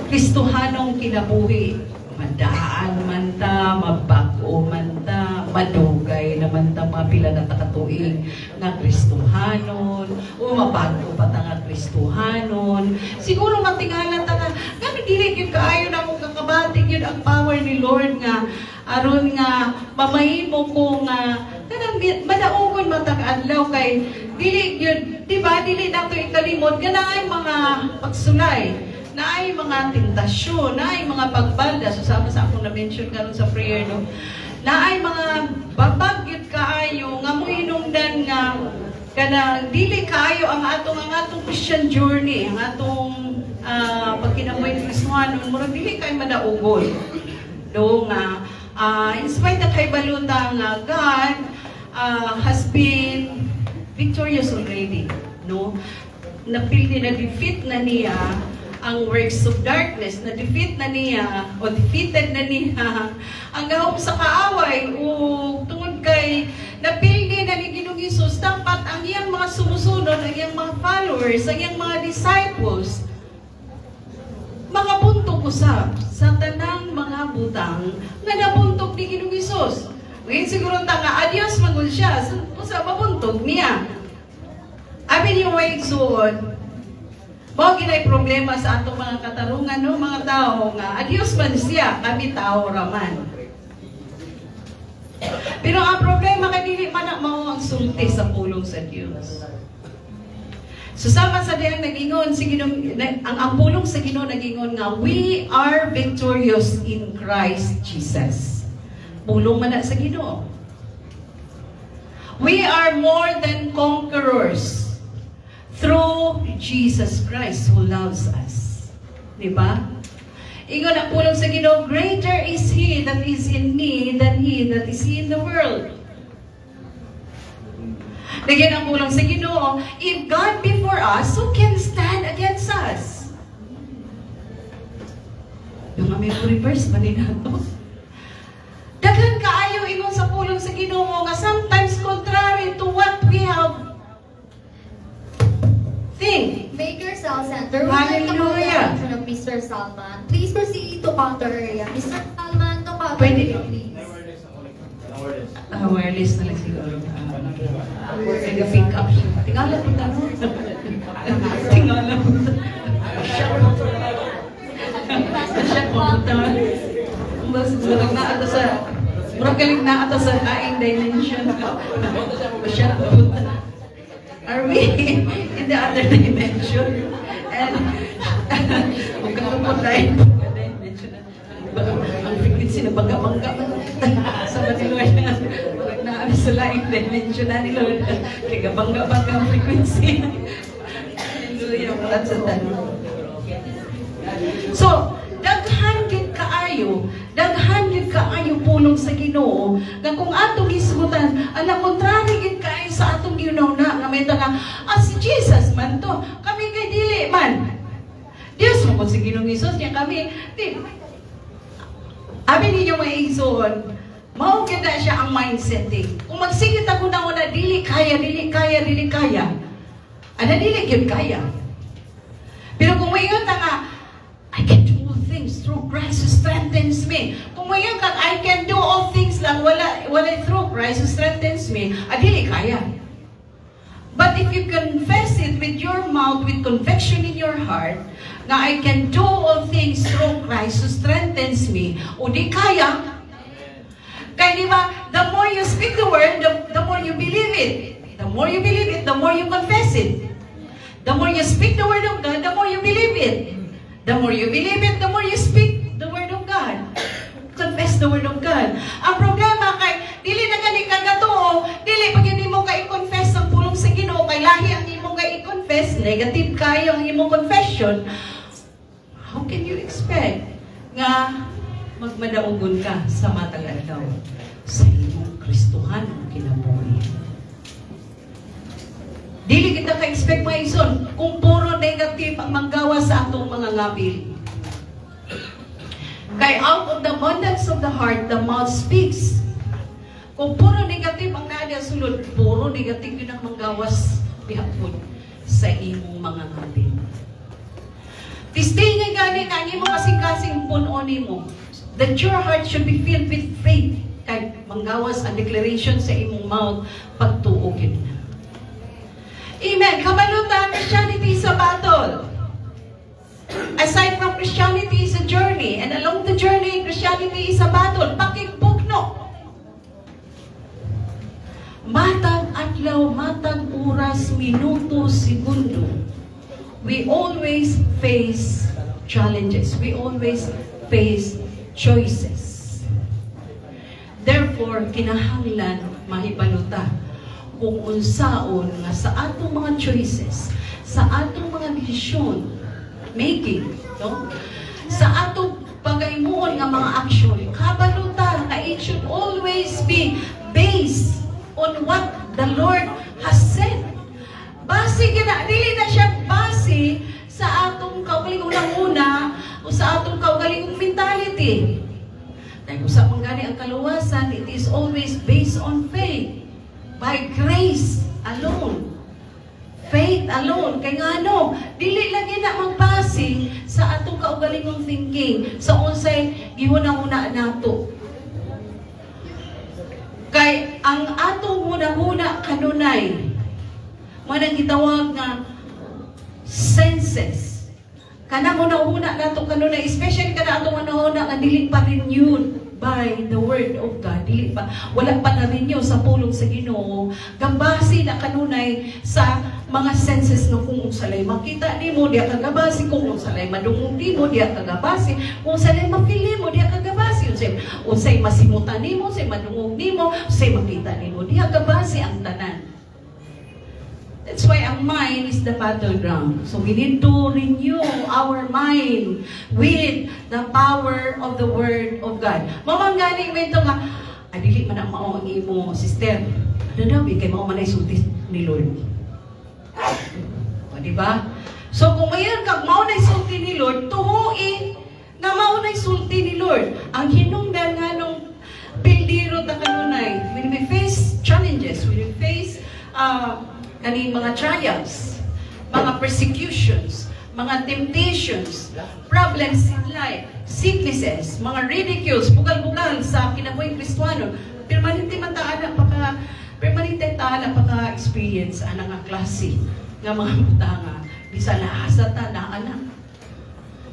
Kristohanong kinabuhi. Madaan man ta, mabago man ta, madugay naman ta, mapila na takatuig nga Kristohanon, o mabago pa ta nga Kristohanon. Siguro matingala ta nga, kami dili yun kaayo na kung kakabating yun ang power ni Lord nga, aron nga mamahimo ko nga, madaugon matag-adlaw kay, dili yun, diba, dili na ito ikalimot, ganaan mga pagsulay, na ay mga tentasyon, na ay mga pagbalda. So, sama sa akong na-mention karon sa prayer, no? Na ay mga babagyot kaayo, nga mo hinungdan nga, kana, dili kaayo ang atong Christian journey, ang atong pagkinabuhi ng Kristohanon, murag dili kayo madaugon. No, nga, in spite na kay baluta nga, God has been victorious already, no? Napildi na defeat na niya ang works of darkness, na defeat na niya, o defeated na niya, ang gahom sa kaaway, o tungod kay, napildi na ni Ginoong Hesus, dapat ang iyang mga sumusunod, ang iyang mga followers, ang iyang mga disciples, mga buntog usab sa tanang mga butang, nga nabuntog ni Ginoong Hesus. Ngayon siguro nga, adios magul siya, sa mabuntog niya. Abi niyo way igsuon, mao ginay problema sa atong mga katarungan, no, mga tao nga adios man siya, kami tao raman. Pero ang problema kay dili man mao ang sulti sa pulong sa Dios. So sama sa diyang nagingon si Ginoo, ang pulong sa Ginoo nagingon nga we are victorious in Christ Jesus. Pulong man na sa Ginoo. We are more than conquerors through Jesus Christ who loves us. Diba? Ingon ang pulong sa Ginoo, greater is He that is in me than he that is in the world. Nagyan ang pulong sa Ginoo, if God be for us, who can stand against us? Yung memory verse ba din nato? Daghan kaayo ingon sa pulong sa Ginoo nga sometimes contrary to what we have think. Make yourself center. We like the introduction of Mr. Salman. Please proceed to counter area. Mr. Salman, to counter area, please. Wireless na lang siguro. Nag-pick up siya. Tingala po na. Tingala po na. Siya po na. Murag na ato sa murag galing na ato sa kain dimension. Siya po na. Are we in the other dimension? And kung katupod tayo dimension, ang frequency na bangga-bangga sa Lord, huwag na sa laing dimension na ni Lord, kaya bangga-bangga ang frequency. Hallelujah, that's a tanong. So, daghan gid kaayo pulong sa Ginoo nga kung atong gisgutan ana kontrary gid kaayo sa atong ginawna nga may nga si Jesus man to kami kay dili man Dios mo si Ginoong Hesus niya kami di abi ninyo maigsoon mao gid na siya ang mindset kung magsigit ako na una dili kaya ana dili gid kaya pero kung mayon ta nga I can do all things through Christ who strengthens me. Kung ngayon kang I can do all things lang, wala through Christ who strengthens me, adili kaya. But if you confess it with your mouth, with conviction in your heart, na I can do all things through Christ who strengthens me, o di kaya, kaya di ba, the more you speak the word, the more you believe it. The more you believe it, the more you confess it. The more you speak the word of God, the more you believe it. The more you believe it, the more you speak the word of God. Confess the word of God. Ang problema kay, dili na gani kagatuo, dili pag hindi mo ka-confess ang pulong sa Ginoo, kay lahi ang imo ka-confess, negative kayo ang imo confession, how can you expect nga magmadaugon ka sa matag adlaw sa imong Kristohan kinabuhi? Dili kita ka-expect mga ison kung puro negative ang manggawa sa atong mga ngabil. Kay out of the abundance of the heart, the mouth speaks. Kung puro negative ang naadya sulod, puro negative yun ang manggawas bihapon sa imong mga ngabil. Tistingin gani na ang imong klaseng puno nimo. That your heart should be filled with faith. Kay manggawas ang declaration sa imong mouth pagtuogin na. Amen. Kabalutan, Christianity is a battle. Aside from Christianity is a journey, and along the journey, Christianity is a battle. Pakigpugno. Matag adlaw, matag oras, minuto, segundo. We always face challenges. We always face choices. Therefore, kinahanglan mahibaluta kung unsaon nga sa atong mga choices, sa atong mga desisyon, making, no? Sa atong pagaymuon nga mga action, kabaluta na it should always be based on what the Lord has said. Base dili na siya base sa atong kaugalingong una o sa atong kaugalingong mentality. Dahil kung sa manggani ang kaluwasan, it is always based on faith. By grace alone. Faith alone. Kaya nga ano, dili lagi na magbase sa atong kaugalingong thinking, sa unsay gihuna-huna nato. Kay ang atong huna-huna kanunay, manang gitawag nga senses. Kanang huna-huna nato kanunay, especially kana atong huna-huna nga dili pa renewed by the word of God. Dili pa, wala pa na renew sa pulong sa Ginoo. Gabasi na kanunay sa mga senses no kung unsalay makita nimo diya kagabasi, kung unsalay madungog nimo diya kagabasi, kung unsalay mapili mo diya kagabasi, unsay masimutan nimo, unsay madungog nimo, unsay makita nimo diya kagabasi ang tanan. That's why ang mind is the battleground. So we need to renew our mind with the power of the Word of God. Mamangganing mo ito nga, dili man ang mao ang imo sister. Ano daw, kay mao man ay sulti ni Lord. O, diba? So kung mayroon kag mao na sulti ni Lord, tuhuin na mao na sulti ni Lord. Ang hinungdan nga nung pildiro ta kanunay, when we face challenges, when we face kaning mga trials, mga persecutions, mga temptations, problems in life, sicknesses, mga ridicules, bugal-bugal sa kinabuhing Kristiyano, permanente taana paka-experience ana nga klase nga mga butanga bisan naasata na anak.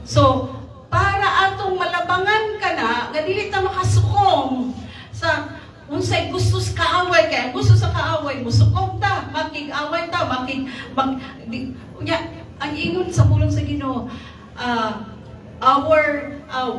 So, para atong malabangan ka na, nga dili ta makasukom sa unsay gusto sa kaaway, kaya gusto sa kaaway, musukom ta, makig-away ta, ang ingon sa pulong sa Ginoo, our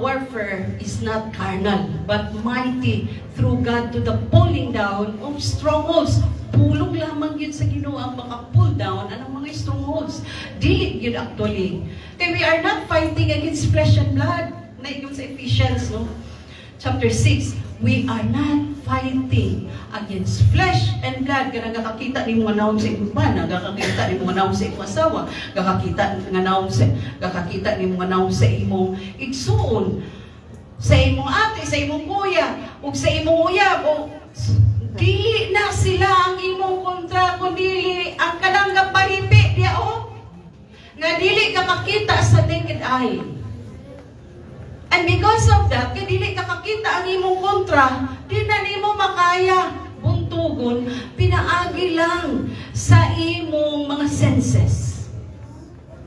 warfare is not carnal, but mighty through God to the pulling down of strongholds. Pulong lamang yun sa Ginoo ang maka-pull down anong mga strongholds. Dili yun actually. Kaya we are not fighting against flesh and blood. Na yun sa Ephesians, no? Chapter 6, we are not fighting against flesh and blood. Kaya nagkakakita ni mga naon sa imong bana, nagkakakita ni mga naon sa imong asawa, nagkakakita ni mga naon sa imong igsuon, sa imong ate, sa imong kuya, ug sa imong uyab, o dili na sila ang imong kontra, kundi ang kanang pahimpi diya o nga dili ka makita sa naked eye. And because of that, kaya dili ka kakita ang imong kontra, di na nimo makaya buntugon, pinaagi lang sa imong mga senses.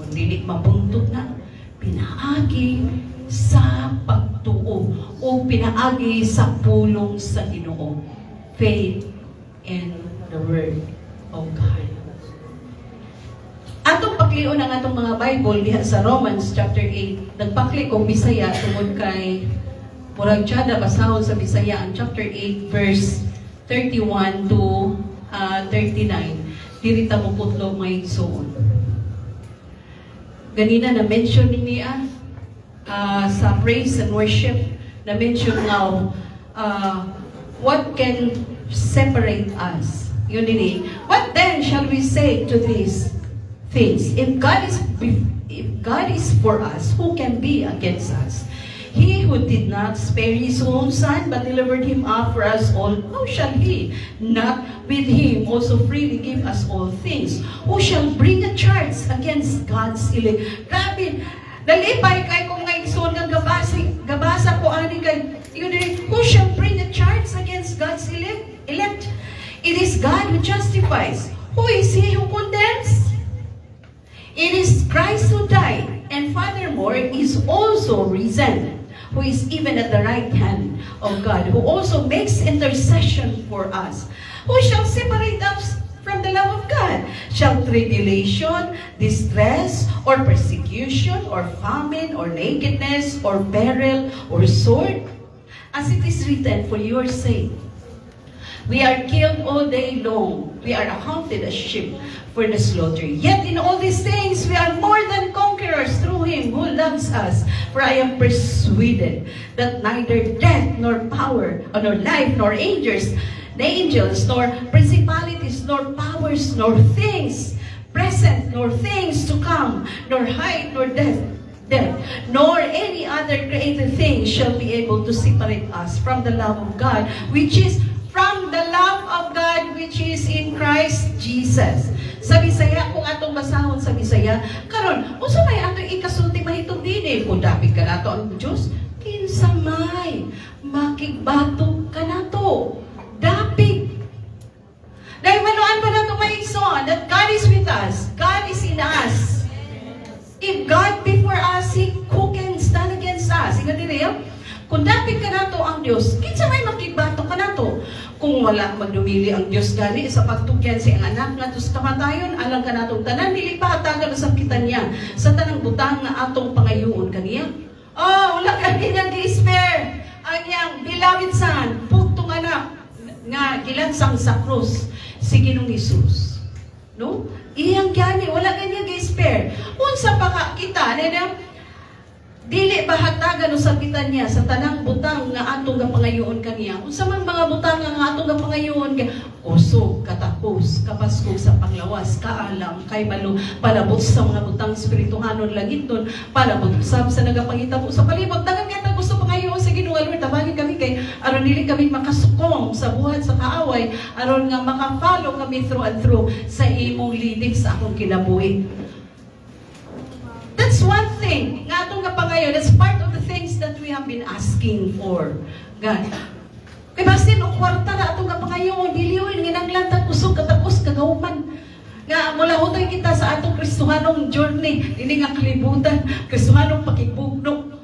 Kung dili mabuntog na, pinaagi sa pagtuo o pinaagi sa pulong sa Ginoo. Faith in the Word of God. Atong paklion ang atong mga Bible diha sa Romans chapter 8. Nagpakli kong Bisaya tungod kay murag tiyada basahon sa Bisaya ang chapter 8 verse 31 to 39. Diri ta mo putlog may igsoon. Ganina na mention ni niya sa praise and worship na mention now what can separate us. Yun din what then shall we say to these things? If God is for us, who can be against us? He who did not spare his own son, but delivered him up for us all, how shall he not with him also freely give us all things? Who shall bring a charge against God's elect? Grabe, nalipay kay kung nga igsoon nga sacrifice. Who is he who condemns? It is Christ who died, and furthermore is also risen, who is even at the right hand of God, who also makes intercession for us. Who shall separate us from the love of God? Shall tribulation, distress, or persecution, or famine, or nakedness, or peril, or sword? As it is written, for your sake, we are killed all day long. We are accounted as sheep for the slaughter. Yet in all these things, we are more than conquerors through Him who loves us. For I am persuaded that neither death, nor power, nor life, nor angels, nor principalities, nor powers, nor things present, nor things to come, nor height, nor depth, nor any other created thing shall be able to separate us from the love of God, which is in Christ Jesus. Sa Bisaya, kung atong basahon sa Bisaya, karon, unsa may atong ikasulti mahitong dili, kung dapit ka nato ang Diyos, kinsa may makigbatok ka nato. Dapit. Dahil manuan ba nato maigsoon that God is with us, God is in us. If God be for us, who can stand against us? Ingat din kung dapit ka nato ang Diyos, kinsa may makigbatok ka nato. Kung wala magdumili ang Diyos gani sa pagtukyan sa anak nga tus kamatayon, alang ka natong tanan dili pa hatagan sa kitan niya sa tanang butang nga atong pangayoon kaniya. Oh, wala ka niyang gi-spare ang iyang beloved son, pugtong anak nga gilansang sa krus si Ginoong Hesus. No? Iyang gani wala ka niyang gi-spare. Unsa pa ka kita na dili ba hatagan sa kitan niya sa tanang butang nga atong gapangayoon kaniya. Unsa man mga butang nga atong gapangayoon usog, katapos, kapaskog sa panglawas, kaalam, kay malo, palabot sa mga butang spirituhanon lagiton, palabot sab sa nagapangitabo sa palibot. Dagan kita gusto pangayoon sa Ginoo Lord, tabagin kami kay aron dili kami makasukom sa buhat sa kaaway, aron nga maka-follow kami through and through sa imong leading sa akong kinabuhi. That's one thing. Nga itong kapangayon, that's part of the things that we have been asking for. God. Kaya basin, o kwarta na itong kapangayon, diliwin, ginanglantag, kusog, katapos, kagauman. Nga, mula hutoy kita sa atong Kristohanong journey, hindi nga kalibutan, Kristohanong pakibugno.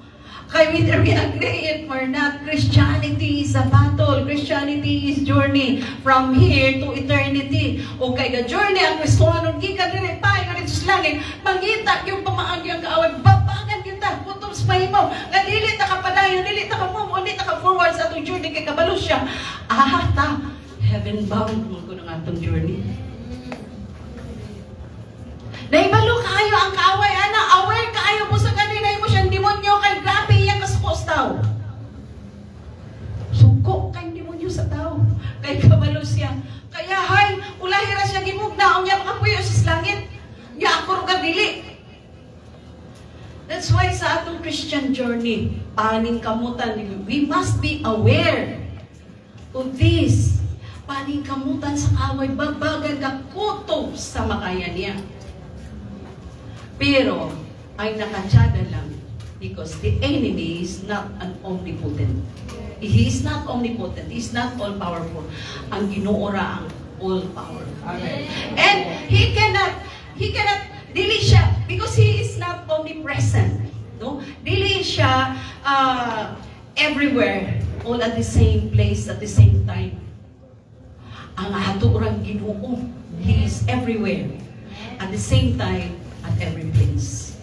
Kaya whether we agree it or not, Christianity is a battle. Christianity is journey from here to eternity. O kaya journey ang Kristohanon, gikan rin, pay nga rin sa langit, mangita yung pamaagi ang kaaway, babagan kita, putol sa mahimo, nga dili ta kapadayon, dili ta ka-move, dili ta ka-forward sa atong journey, kay kabalo siya. Ta, heaven bound mo ko ng atong journey. Naibalo kaayo ang kaaway, ana, aware kaayo po sa kanina mo siyang demonyo, kay grabe iyang kasukos tao. Suko kay demonyo sa tao, kay kabalo siya. Kaya hay, ulahira siya gimugna, o niya makapuyo sa langit. Niya ako ruga dili. That's why sa atong Christian journey, paning kamutan, we must be aware of this. Paning kamutan sa kaaway, babagan ka kutob sa makaya niya. Pero, ay nakatsada lang because the enemy is not an omnipotent. He is not omnipotent. He is not all-powerful. Ang Ginoo ra ang all-powerful. Amen. And He cannot, dili siya, because He is not omnipresent. No? Dili siya everywhere, all at the same place, at the same time. Ang ato orang Ginoo, He is everywhere. At the same time, at every place.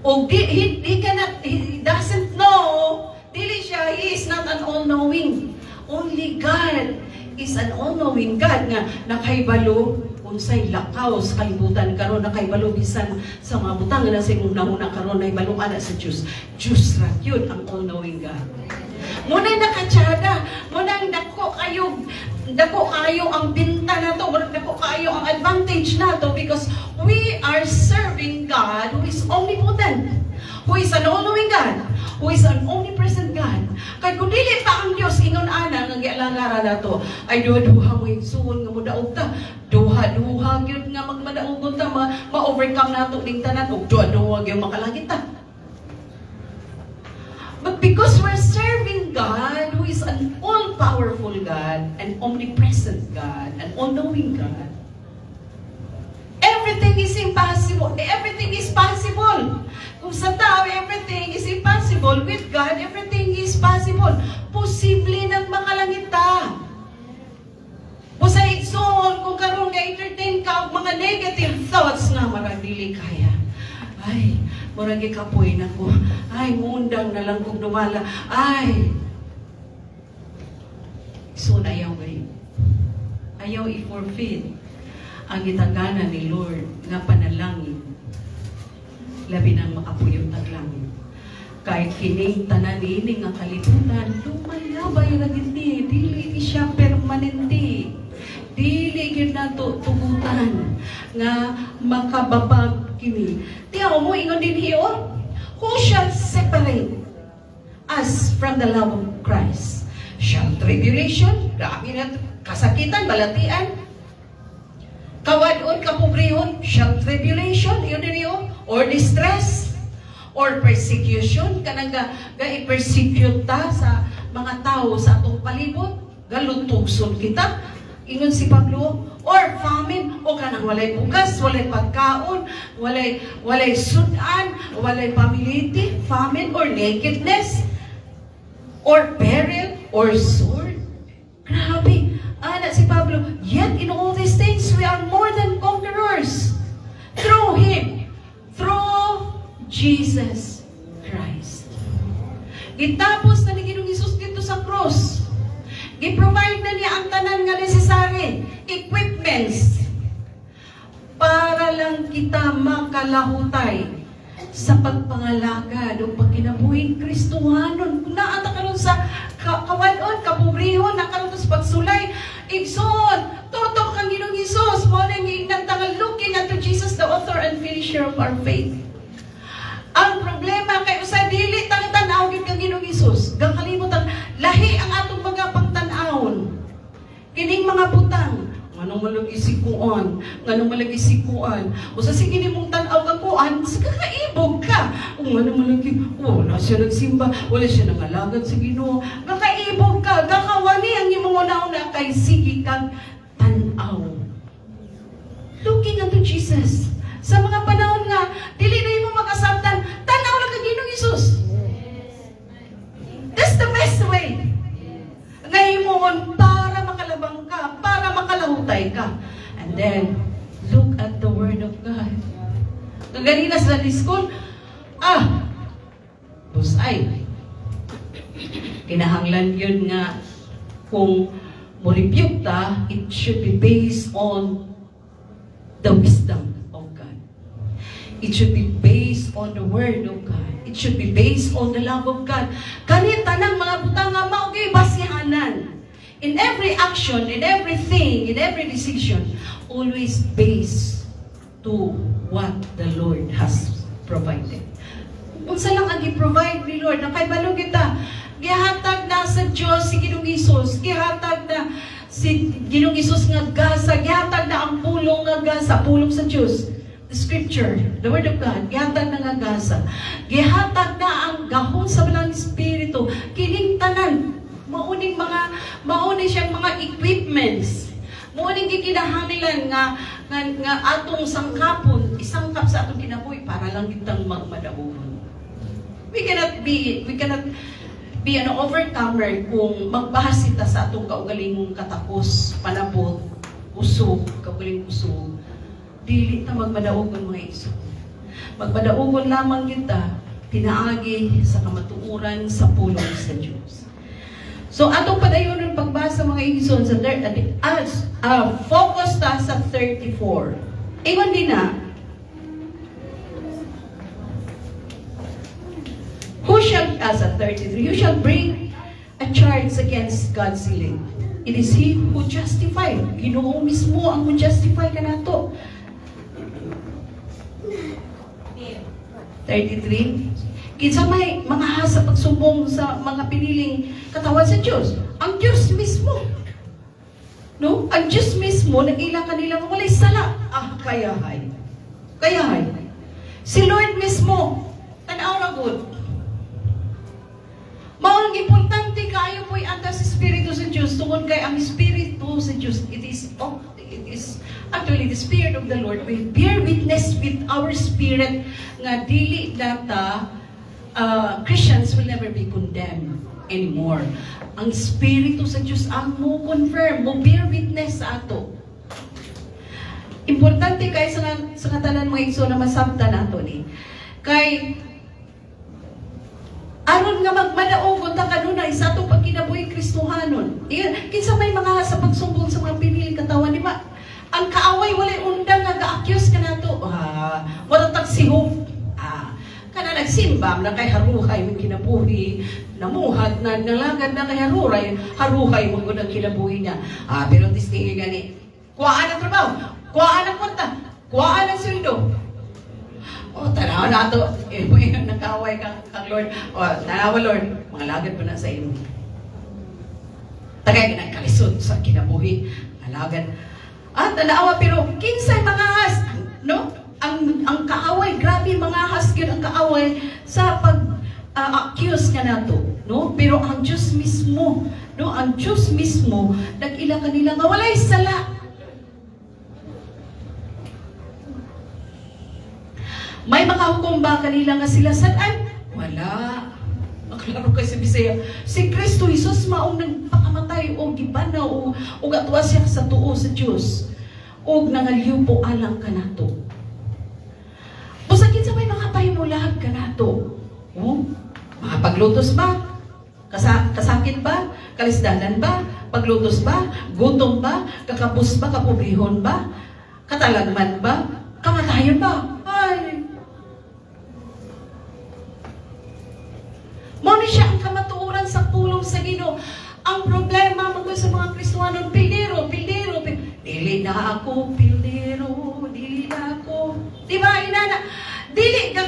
O he doesn't know, dili siya, he is not an all-knowing. Only God is an all-knowing God nga nakaibalo unsay lakaw sa kalibutan karon, nakaibalo bisan sa mga butang na sa imong nahuna karon, naibalo ana sa Diyos. Diyos ra yun ang all-knowing God. Muna nakatsada, muna dako kayo ang binta na to, dako kayo ang advantage na to, because we are serving God who is omnipotent, who is an all-knowing God, who is an omnipresent God. Kaya kung dili pa ang Diyos, ingon ana, nga gialangara na to, ay duha-duha mo igsuon nga mo daog ta, duha-duha yun nga magmadaogon ta, ma-overcome na to ding tanan, o duha-duha yun makalagit ta. But because we're serving God who is an all-powerful all-powerful God, an omnipresent God, an all-knowing God. Everything is impossible. Everything is possible. Kung sa tao, everything is impossible. With God, everything is possible. Posible ng makalangit ta. Busa igsoon, kung karoon nga entertain ka, mga negative thoughts nga, marang dili kaya. Ay, marang ikapoy na ko. Ay, mundang na lang kung dumala. Ay, so ayaw ngayon. Ayaw i-forfeit ang gitagana ni Lord nga panalangin. Labi nang makapuyot ang langit. Kahit kining tanan ini nga kalibutan, lumalabay na gindi, dili siya permanente. Dili gyud nato tugutan nga makababag kini. Tiyaw mo ingon din hiyo, who shall separate us from the love of Christ? Shall tribulation, grabe na kasakitan, balatian, kawadon, kapobrehon, shall tribulation, yun din yun, or distress, or persecution, kanang ga-persecute ta sa mga tao sa atong palibot, galutugson kita, ingon si Pablo, or famine, o kanang walay bugas, walay pagkaon, walay sudan, walay pamiliti, famine, or nakedness, or peril, or sword. Grabe. Ana si Pablo, yet in all these things we are more than conquerors through Him, through Jesus Christ. Gitapos na ni Ginoong Hesus dito sa cross. Gi-provide na niya ang tanan nga necessary, equipments, para lang kita makalahutay sa pagpangalagad o pagkinabuhing Kristohanon. Kung naata karon sa kawadon, kapobrehon, nakaroon sa pagsulay, igsoon, totok ang Ginoong Hesus, mo na nga looking unto Jesus, the author and finisher of our faith. Ang problema kay usa dili tang-tanaw gyud kang Ginoong Hesus, gakalimutan lahi ang atong mga pagtan-awon. Kining mga butang, nganong malagi sikuan, nganong malagi sikuan. Usa sige nimong tan-aw kang kuan, kakaibog ka. Nganong malagi, wala siya nagsimba, wala siya nangalagad sa Ginoo. Kakaibog ka, kakawani ang imong una-una kay sige kang tan-aw. Looking unto Jesus. Sa mga panahon nga, dili na imo makasabtan, tan-aw lang kang Ginoong Hesus. That's the best way. Ngayon, para makalabang ka, para makalahutay ka. And then, look at the Word of God. Ganina sa school, busay. Kinahanglan yun nga, kung mo-rebuke ta, it should be based on the wisdom of God. It should be based on the Word of God. It should be based on the love of God. Kanita ng mga butang nga maugay basihanan. In every action, in everything, in every decision, always based to what the Lord has provided. Kung sa lang ang i-provide ni Lord, na kay balong kita, gihatag na sa Diyos si Ginoong Hesus, gihatag na si Ginoong Hesus nga gasa, gihatag na ang pulong nga gasa, pulong sa Diyos. The Scripture, the Word of God, gihatag na nga gasa. Gihatag na ang gahon sa Balang Espiritu, kining tanan, mauning siyang mga equipments. Mauning gikinahanglan nga atong sangkapon, isangkap sa atong kinabuhi para lang kitang magmadauhon. We cannot be an overcomer kung magbahasita sa atong kaugalingong katapos, panabot, usog, kaugaling usog. Dili ta magmadaugon mga iso. Magmadaugon lamang kita, pinaagi sa kamatuuran sa pulong sa Diyos. So, atong padayon ng pagbasa mga igsoon sa focus ta sa 34. Ingon din na, sa 33, who shall bring a charge against God's elect? It is He who justified. Ginoo mismo ang justify ka nato. 33. Kinsa may mga hasa pagsumbong sa mga piniling katawan sa Diyos. Ang Diyos mismo. No? Ang Diyos mismo, nag-ilang kanila walay sala. Kayahay. Kayahay. Si Lord mismo, tanaw na good. Maong importante ka kayo po'y antas Espiritu sa Diyos, tungkol kay ang Espiritu sa Diyos, it is actually the Spirit of the Lord will bear witness with our spirit nga dili data Christians will never be condemned anymore. Ang Espiritu sa Diyos ang mo confirm, mo bear witness sa ato. Importante kay sa katanan mga igsoon na masabta nato ni. Kay aron nga magmadaog ta kanunay sa atong pagkinabuhi Kristohanon. Kinsa may mga sa pagsumbong sa mga pinili katawan di ba? Ang kaaway walay undang nga ga-accuse ka nato. Wala tag sihog. Kana nagsimba na kay haruhay mo kinabuhi, namuhat na nalagad na kay haruhay mo gud ang kinabuhi niya. Pero tistingi gani. Kuhaan ang trabaho, kuhaan ang kwarta, kuhaan ang sweldo. Tanaw na ito. Nagkaway kang Lord. Tanawa Lord, mga lagad po na sa ino. Tagay ka ng kalisod sa kinabuhi. Malagad. Tanawa, pero kinsay mga has, no? Ang kaaway, grabe mga has yun ang kaaway sa pag-accuse ka na to, no? Pero ang Diyos mismo, no? Ang Diyos mismo, nag-ila kanila nga walay sala. May makahukom ba kanila nga sila saan? Wala. Maklaro kay sa Bisaya. Si Kristo Jesus maong nagpakamatay o gibanaw o gatwa siya sa tuo sa Diyos. O nangaliw po alang kanato. Busagin sa may mga pahimulag kanato. Mga paglutos ba? Kasakit ba? Kalisdanan ba? Paglutos ba? Gutom ba? Kakapos ba? Kapobrehon ba? Katalagman ba? Kamatayon ba? Ay! Muna siya ang kamatuoran sa pulong sa Ginoo. Ang problema mo sa mga Kristohanon, pildero. Dili na ako, pildero. Dili na ako. Diba, inana? Dili ka.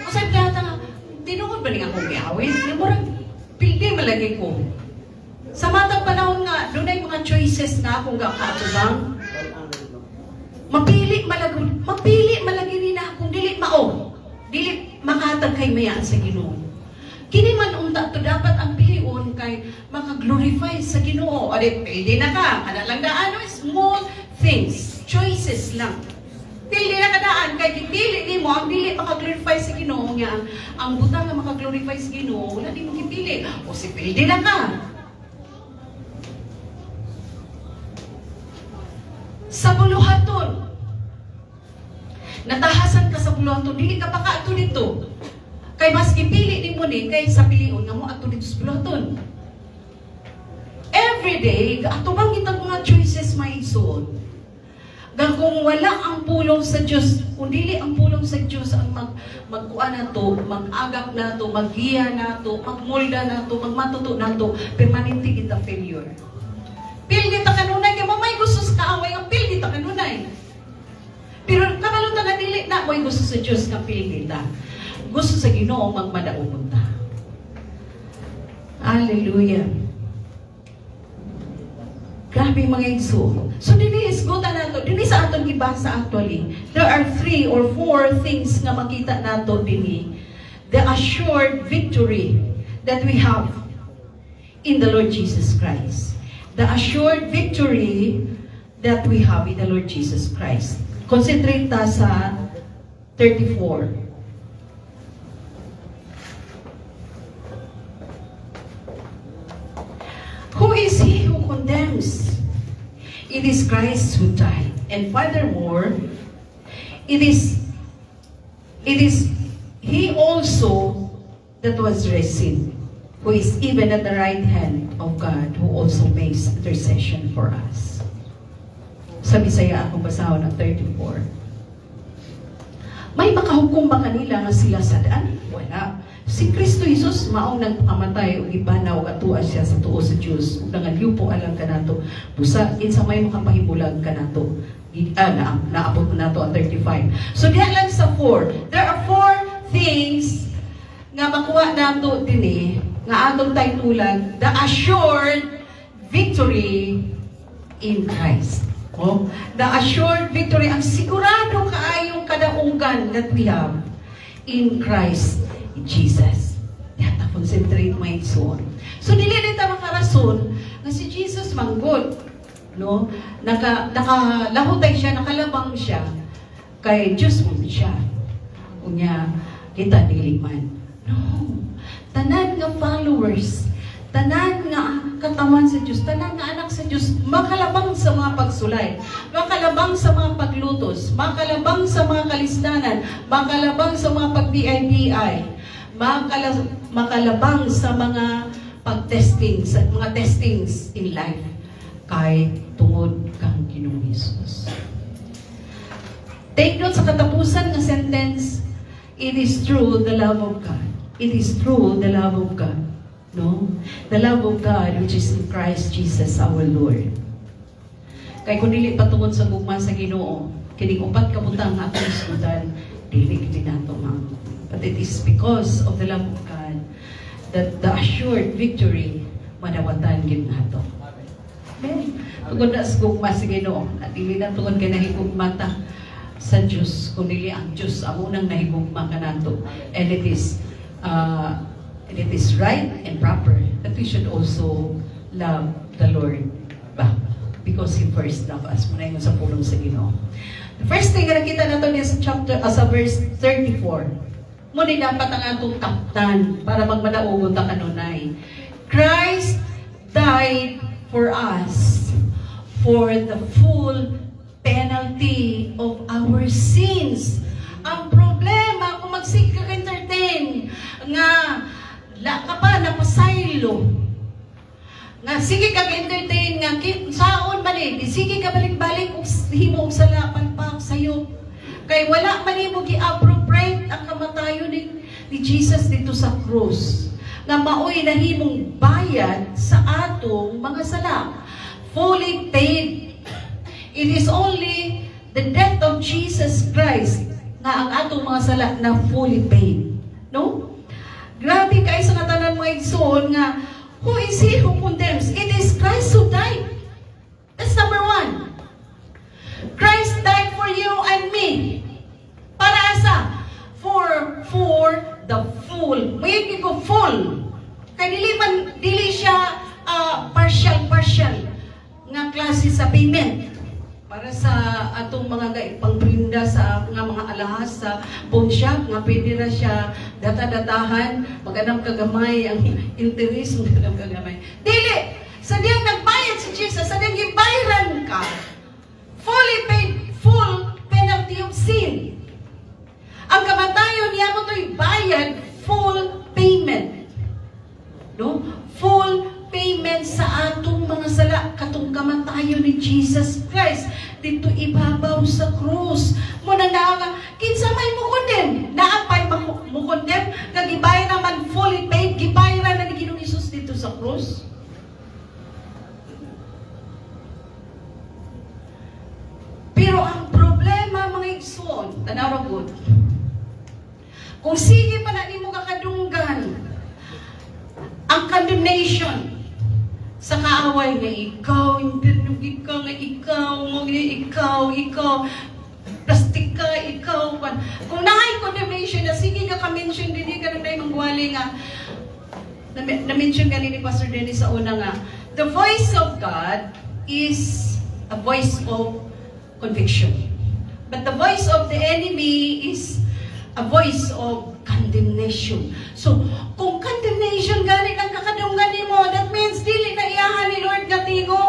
Usay ka nga, tinuod ba niya akong gawin? Murag, pildi malagay ko. Sa matang panahon nga, doon ay mga choices na akong kakatubang. Mapili malagi rin na akong dili mao. Dili makatag kay mayaan sa Ginoo. Kini man unta to dapat ang pilion kay maka-glorify sa Ginoo. Adi, pwede na ka. Kada lang daan, small things, choices lang. Pili na kadaan kay kipili ni mo ang dili maka-glorify sa Ginoo nga ang butang nga maka-glorify sa Ginoo, wala di mo kipili. O si pili na ka. Sa buluhaton. Natahasan ka sa buluhaton, dili ka pa ka dito. Kay mas ipili ni mo ni kay sa pilion nga mo ato dito sa buluhaton. Every day, ato bang kita mga choices may isuon. Kung wala ang pulong sa Diyos, kung dili ang pulong sa Diyos ang magkuha na to, mag-agap na to, maghiya na to, magmulda na to, magmatuto na to, permanente kita failure. Pildi ta kanunay, kaya mo may gusto sa kaaway, ang pildi ta kanunay. Pero kamalutan na dili na, may gusto sa Diyos nga pildi ta. Gusto sa Ginoo magmadaumon ta. Hallelujah. Grabe mga igsoon. So dili isgutan nato, dili sa atong gibasa actually. There are 3 or 4 things nga makita nato dinhi. The assured victory that we have in the Lord Jesus Christ. The assured victory that we have in the Lord Jesus Christ. Concentrate ta sa 34. Who is he who condemns? It is Christ who died. And furthermore, it is he also that was risen, who is even at the right hand of God, who also makes intercession for us. Sa Bisaya akong basahon ng 34. May makahukom ba kanila nga sila sa daan? Wala. Si Kristo Jesus maong nagpakamatay o ibanaw atua siya sa tuo sa Diyos. Ug nangalyupo alang kanato. Busa kinsa may makapahibulag kanato. Naabot na nato ang 35. So diha lang sa 4. There are 4 things nga makuha nato dinhi nga atong taytulan, the assured victory in Christ. The assured victory, ang sigurado kaayong kadaungan that we have in Christ Jesus. Yata, concentrate my soul. So dili ta makarason nga si Jesus manggod, no? Nakalahutay siya, nakalabang siya kay Diyos mo siya. Unya kita dili man. No. Tanan nga followers, tanan nga katawan sa Diyos, tanan nga anak sa Diyos, makalabang sa mga pagsulay, makalabang sa mga paglutos, makalabang sa mga kalistanan, makalabang sa mga pag-BIBI, makalabang sa mga pag-testing, sa mga testings in life, kay tungod kang Ginoong Hesus. Take note sa katapusan ng sentence, it is true the love of God. It is true the love of God. No? The love of God which is in Christ Jesus our Lord. Kay kung dili patungod sa gugma sa Ginoo, kining upat ka butang nga atong isgutan, dili kini nato ma'am. But it is because of the love of God that the assured victory madawatan gid nato. Amen. Tungod na sa gugma sa Ginoo, at dili na tungod kay nahigugmata sa Diyos, kung dili ang Diyos ang unang nahigugma kanato. And it is right and proper that we should also love the Lord back because He first loved us. Muna yung sa pulong sa Ginoo. The first thing na nakita nato niya sa verse 34, muna dapat ang atong kaptan para magmanaogon ta kanunay. Christ died for us for the full penalty of our sins. Ang problema, kung magsig ka entertain, nga ka pa napasaylo, nga sige ka entertain, nga saon man sige ka balik-balik, himo og salapan pa sa'yo. Kay wala man mo gi-appropriate ang kamatayon ni Jesus dito sa krus. Nga maoy nahimong bayad sa atong mga sala. Fully paid. It is only the death of Jesus Christ na ang atong mga sala na fully paid. No? Grabe kayo sa katanan mga igsoon nga, who is he who condemns? It is Christ who died. That's number one. Christ died for you and me. Para asa? For the full. Mayigin ko full. Kaya dili siya partial nga klase sa payment. Para sa atong mga pangbrinda sa mga alahas sa pawn shop, nga pwede na siya data-datahan, maganang kagamay ang interest, maganang kagamay. Dili! Sa diyang nagbayad si Jesus, sa diyang ibayran ka, fully paid, full penalty of sin. Ang kamatayon niya mo to'y bayad, full payment. No? Full payment sa atong mga sala, katong kamatayon ni Jesus Christ dito ibabaw sa krus. Muna nga, kinsa may mukondem? Naapay mukondem? Nagibay naman fully paid, gibayran na ni Ginoong Hesus dito sa krus. Pero ang problema, mga igsoon, tanaw good. Kung sige pa na ni mo kakadunggan ang condemnation sa kaaway nga ikaw, ikaw, plastic ka, ikaw. Kung naay condemnation na, sige ka ka-mention din, ka nang dahi mangwali nga, na-mention ka ni Pastor Dennis sa una nga, the voice of God is a voice of conviction. But the voice of the enemy is a voice of condemnation. So, kung condemnation gani ang kakadunggan mo, that means dili na iyahan ni Lord gatigo.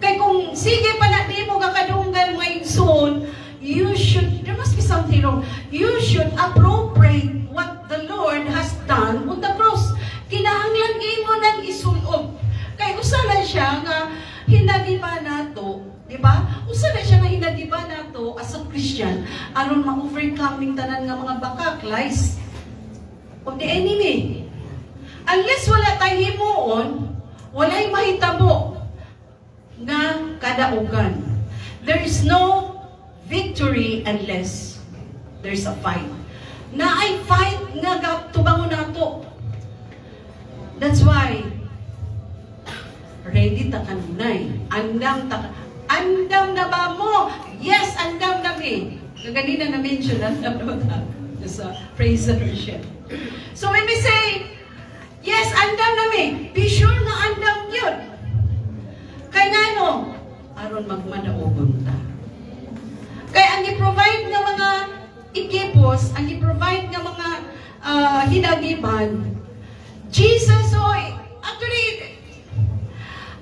Kay kung sige pa na di mo kakadunggan ngayon soon, there must be something wrong. You should appropriate what the Lord has done on the cross. Kinahanglan mo nang isulob. Kay usala siya nga hinagiba nato, di ba? Usala siya nga hinagiba nato as a Christian aron ma-overcome ning tanan nga mga bakak, lies of the enemy. Unless wala tayo himuon, walay mahitabo nga kadaugan. There is no victory unless there's a fight. Na ay fight nga tubangon nato. That's why ready ta kanunay. Andam na ba mo? Yes, andam na mi. Ganina na mention andam na ba sa praise and worship. So when we say yes, andam andam nami. Be sure nga andam yun. Kaya nga no, aron magmanaogon ta. Kaya ang i-provide nga mga ikipos, ang i-provide nga mga hinagiban, Jesus, actually,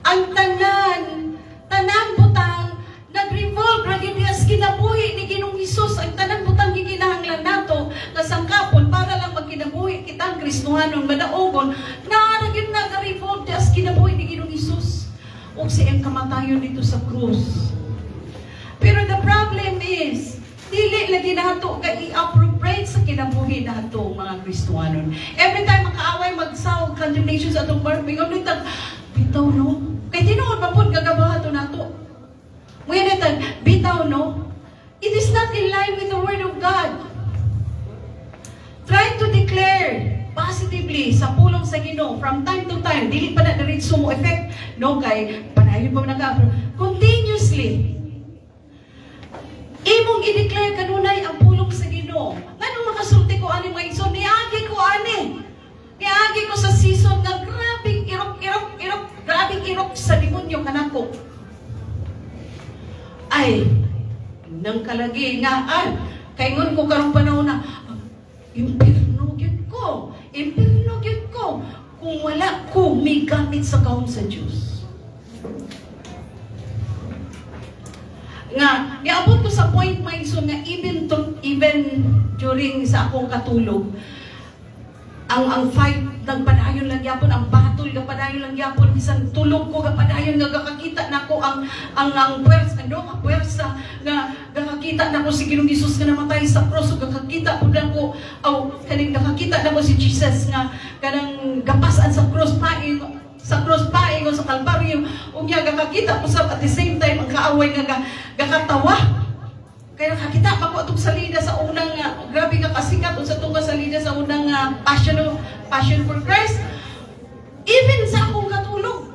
ang tanang butang, nag-revolve, raginias kinabuhi ni Ginong Isus, ang tanang butang giginahanglan nato, nasangkapon, para lang magkinabuhi kitang Kristohanon, madaogon, naaragin na nag-revolve, as kinabuhi ni Ginong Isus, o siyang kamatayon dito sa krus. Pero the problem is, dili lagi nato ka i-appropriate sa kinabuhi nato mga Kristohanon. Every time makaaway mag-sound condemnation sa atong part, mingon nitag bitaw no. Kay tinuod man pud gagabahato nato. Ngayon nitag bitaw no. It is not in line with the word of God. Try to declare positively sa pulong sa Ginoo from time to time. Dili pa na diretso mo effect no kay panayon pa nag-apro. Continuously. Imong i-declare kanunay ang pulong sa Ginoo. Nganong makasulti ko ani mga igsoon? Niagi ko ani. Niagi ko sa season nga grabing irok sa demonyo kanako. Ay, nang kalagi nga kaingon ko karong panahon na impierno gyud ko. Impierno gyud ko kung wala ko may gamit sa kaong sa Dios. Nga niabot ko sa point mindson nga even during sa akong katulog ang fight nagpadayon lang yapon, ang battle gapadayon lang yapon, bisan tulog ko gapadayon nga gakakita nako ang puwersa puwersa nga gakakita nako si Ginoong Hesus nga namatay sa cross, gakakita pud nako kaning gakakita nako si Jesus nga kanang gapasan sa cross paing o sa Kalbaryo, unya gakakita ko sa at the same time ang kaaway nga gakatawa. Kaya nakakita pa ko atong salida sa unang grabe nga kasikat sa itong salida sa unang Passion for Christ. Even sa akong katulog,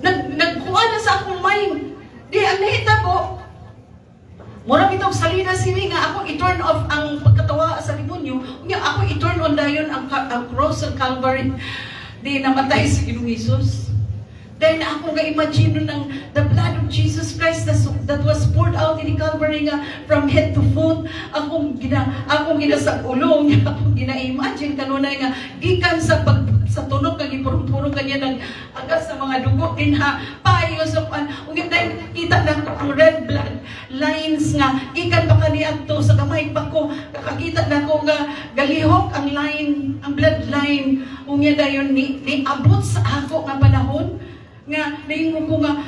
nagkuha na sa akong mind. Di ang nahita ko, murang itong salida sini nga ako i-turn off ang pagkatawa sa demonyo, unya ako i-turn on dayon ang cross ng Calvary. Di namatay si Ginoong Hesus. Then ako ga-imagine ng the blood of Jesus Christ that was poured out in the Calvary nga from head to foot. Akong ginasagulong, akong gina-imagine kanunay nga gikan sa tunog kag ipurong-purong kanya ng aga sa mga dugo din payo sa ungit dahil kita na ko ang red blood lines nga gikan pa kaniadto sa gamay pa ko kakakita na ko nga galihok ang line, ang bloodline ungit dayon ni abot sa ako nga panahon nga naingon ko nga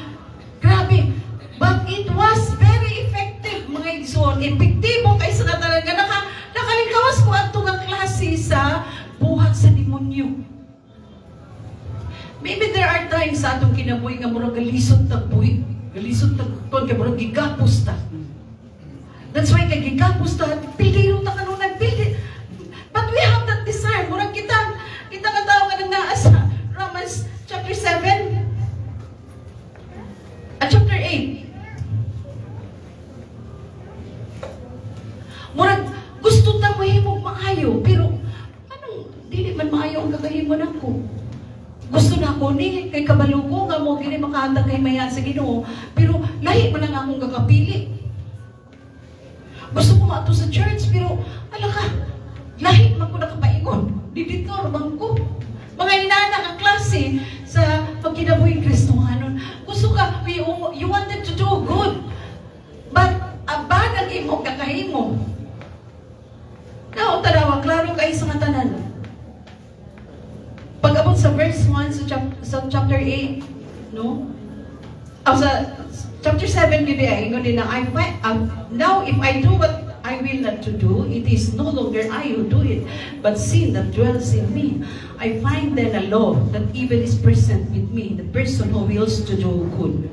grabe, but it was very effective mga igsoon. Epektibo kaysa na talaga nakalingkawas ko ato nga klase sa buhat sa demonyo. Maybe there are times sa atong kinabuhi nga murag galisod tagbuhi, galisod tagpon kay murag gigapos ta. That's why kay gigapos ta, piliro ta kanunay pildi. But we have that desire. Murag kita nga tao nga naa sa Romans chapter 7 at chapter 8. Murag gusto ta mahimog maayo, pero anong dili man maayo ang kakahimo nako. Gusto na ako ni kay kabalo ko nga mo dili makahatag kay mayan sa Ginoo, pero lahi man lang akong gakapili. Gusto ko maato sa church, pero ala ka, lahi man ko nakapaingon. Diditor man ko. Mga inana nga klase sa pagkinabuhing Kristohanon. Gusto ka, you wanted to do good, but bad ang imong kakahimo. Now, tanawa, klaro kayo sa tanan. Pag-abot sa verse 1 sa chapter 8, no? Sa chapter 7, gini ay, din na, now if I do what I will not to do, it is no longer I who do it, but sin that dwells in me. I find then a law that even is present with me, the person who wills to do good.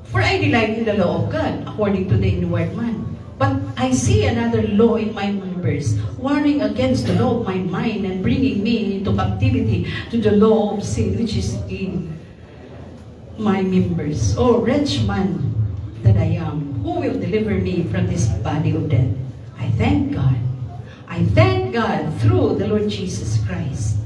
For I delight in the law of God, according to the inward man. But I see another law in my members, warning against the law of my mind and bringing me into captivity to the law of sin which is in my members. Oh, wretched man that I am, who will deliver me from this body of death? I thank God. I thank God through the Lord Jesus Christ.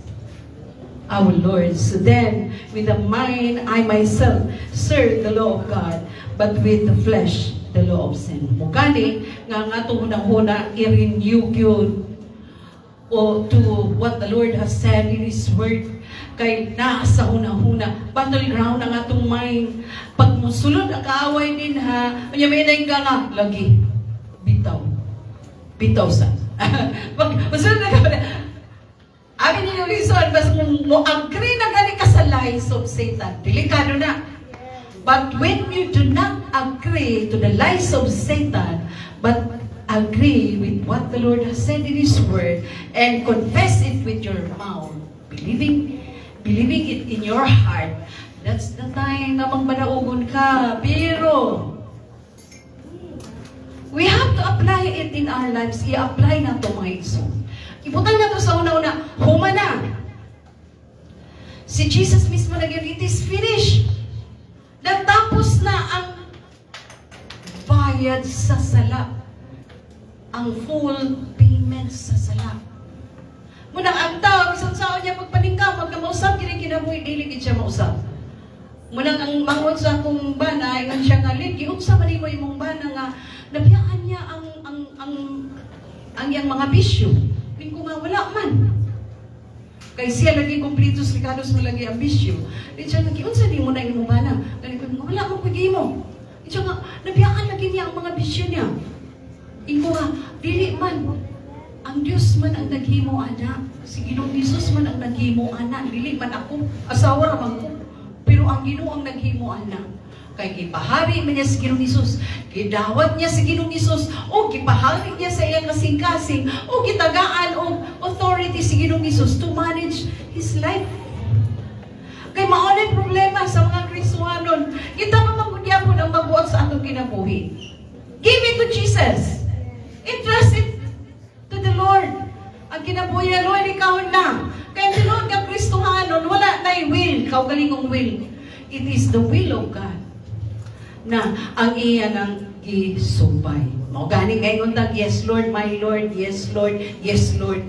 our Lord. So then, with the mind, I myself serve the law of God, but with the flesh, the law of sin. Mugani, nga nga ito hunang-huna, i-renew yun o to what the Lord has said in His Word. Kay nasa hunang-huna, battleground ang atong mind. Pag musulod ang kaaway din ha, kanya may ka nga, lagi, bitaw. Bitaw sa. Pag musulod na kaaway, amin yung reason, basta mo agree na gani ka sa lies of Satan. Delikado na. But when you do not agree to the lies of Satan, but agree with what the Lord has said in His Word, and confess it with your mouth, believing it in your heart, that's the time na magmanaugon ka. Pero, we have to apply it in our lives. I-apply na ito mga iso. Ibutang na ito sa una-una, humana. Si Jesus mismo na yun, it is finished. Natapos na ang bayad sa sala. Ang full payment sa sala. Munang ang tao, isang sao niya magpaningka, magkamausap, kinabuhi, diligid siya mausap. Munang ang mangod sa akong bana, ingan siya nga, Lid, giunsa man mo imong bana nga, nabiyaan niya ang iyang mga bisyo. Ko nga, wala man. Kay siya lagi kumplitos, likados mo lagi ang bisyo. Di siya lagi, unsa di mo na imong bana? Kaya ko nga, wala akong pagi mo. Di siya nga, nabiyaan lagi niya ang mga bisyo niya. Iko nga, dili man. Ang Diyos man ang naghimo, anak. Si Ginoong Jesus man ang naghimo, anak. Dili man ako, asawa naman ko. Pero ang Ginoo ang naghimo, anak. Kay gipahari man niya si Ginoong Jesus, gidawat niya si Ginoong Jesus, o gipahari niya sa iyang kasing-kasing, o gitagaan o authority si Ginoong Jesus to manage His life. Kay maunay problema sa mga Kristohanon, kita mamagudya po ng mabuot sa atong kinabuhi. Give it to Jesus. Entrust it to the Lord. Ang kinabuhi na, Lord, ikaw na. Kaya tinuod ka Kristohanon, wala na'y will, ikaw galingong will. It is the will of God na ang iya ng isumpay. Mao gani ngayon tag, yes Lord, my Lord, yes Lord, yes Lord.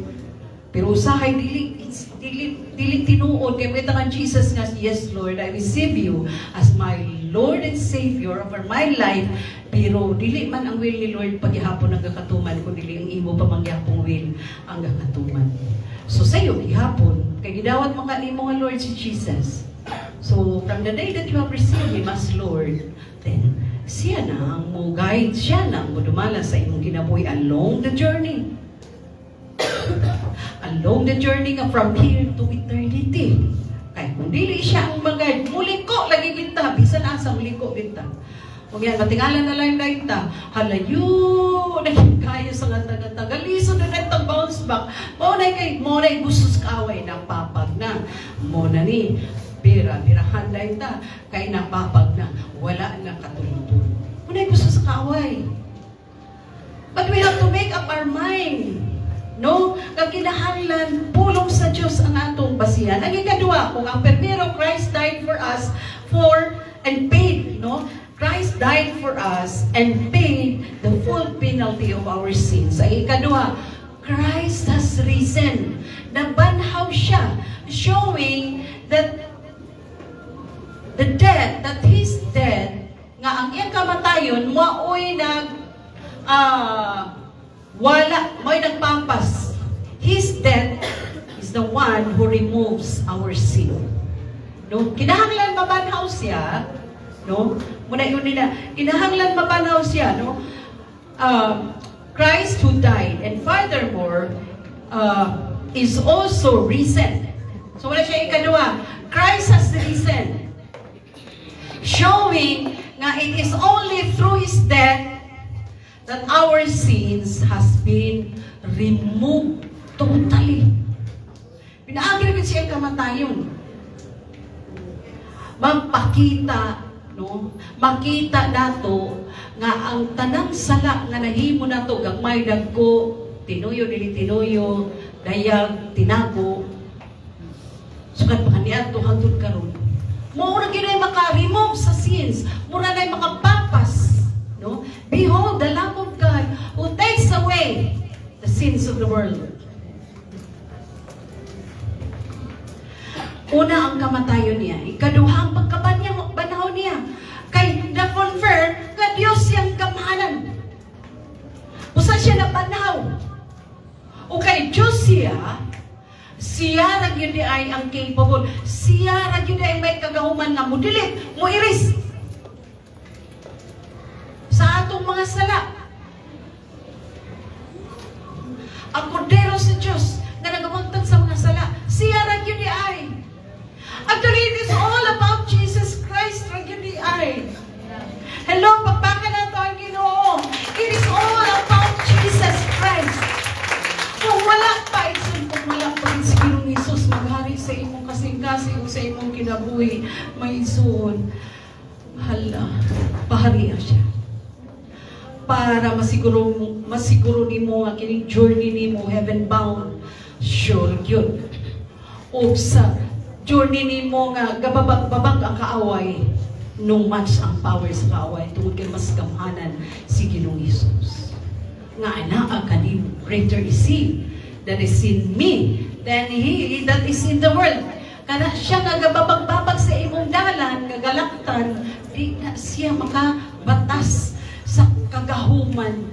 Pero usahay dili tinuod kay bitangan Jesus nga, yes Lord, I receive you as my Lord and Savior over my life. Pero dili man ang will ni Lord paghihapon ang gakatuman, kung dili ang imo pamangyapong will ang gakatuman. So sayo gihapon kay gidawat mga nimo nga Lord si Jesus. So from the day that you have received Him as Lord, then siya na ang mo guide, siya na ang mo dumala sa imong kinabuhi along the journey. Along the journey nga from here to eternity. Kaya kung dili siya ang mag-guide, muliko lagi kita, bisan asa muliko kita. Kung yan, matingalan na lang kita, halayo, naging kaya sa gata-gata, galiso na nagtang bounce back, mo na gusto sa kaway ng papag na, mo na ni, birahan na ita, kay napapag na, wala na katulutun. Muna gusto sa kaway. But we have to make up our mind. No? Kaginahanglan, pulong sa Diyos ang atong basihan. Ang ikadua, kung ang permiro, Christ died for us and paid, no? Christ died for us and paid the full penalty of our sins. Ang ikadua, Christ has risen. Nabanhaw siya, showing that the death, that His death, nga ang iyang kamatayon, maoy maoy nagpampas. His death is the one who removes our sin. No? Kinahanglan mabanhaw siya, no? Muna yun nila, kinahanglan mabanhaw siya, no? Christ who died, and furthermore, is also risen. So wala siya ikadua. Christ has risen. Showing nga it is only through His death that our sins has been removed totally. Pinaagri siya kamatayon. Magpakita, no? Makita nato nga ang tanang sala nga nahimo nato gagmay dagko, tinuyo dili tinuyo, dayag tinago. Sukat pa kaniya to hangtod karon. Mura ginay maka-remove sa sins. Mura nay makapapas. No? Behold, the Lamb of God who takes away the sins of the world. Una ang kamatayon niya, ikaduhang pagkabanhaw niya. Kay na-confirm nga Diyos siyang kamahalan. Usa siya na banhaw. O kay Diyos siya ra gyud ay ang capable. Siya ra gyud ay may kagahuman nga mudilit, mo iris sa atong mga sala. Ang kordero sa Diyos na nagawagtag sa mga sala, siya ra gyud ay. Actually, it is all about Jesus Christ ra gyud ay. Hello, pagpaka na to ang Ginoo. It is all about Jesus Christ. Kung wala pa, kung wala pa si Ginoong Jesus maghari sa imong kasing-kasing o sa imong kinabuhi, may isuon, hala, pahariya siya. Para masiguro nimo nga kining journey nimo heaven bound, sure yun. O sa journey nimo nga gababag ang kaaway, no match ang power sa kaaway tungod kay mas gamhanan si Ginoong Jesus. Nga anaa kanimo, greater is He that is in me than he that is in the world. Kana siya nga gababag-babag sa imong dalan, gagalaktan, di na siya makabatas sa kagahuman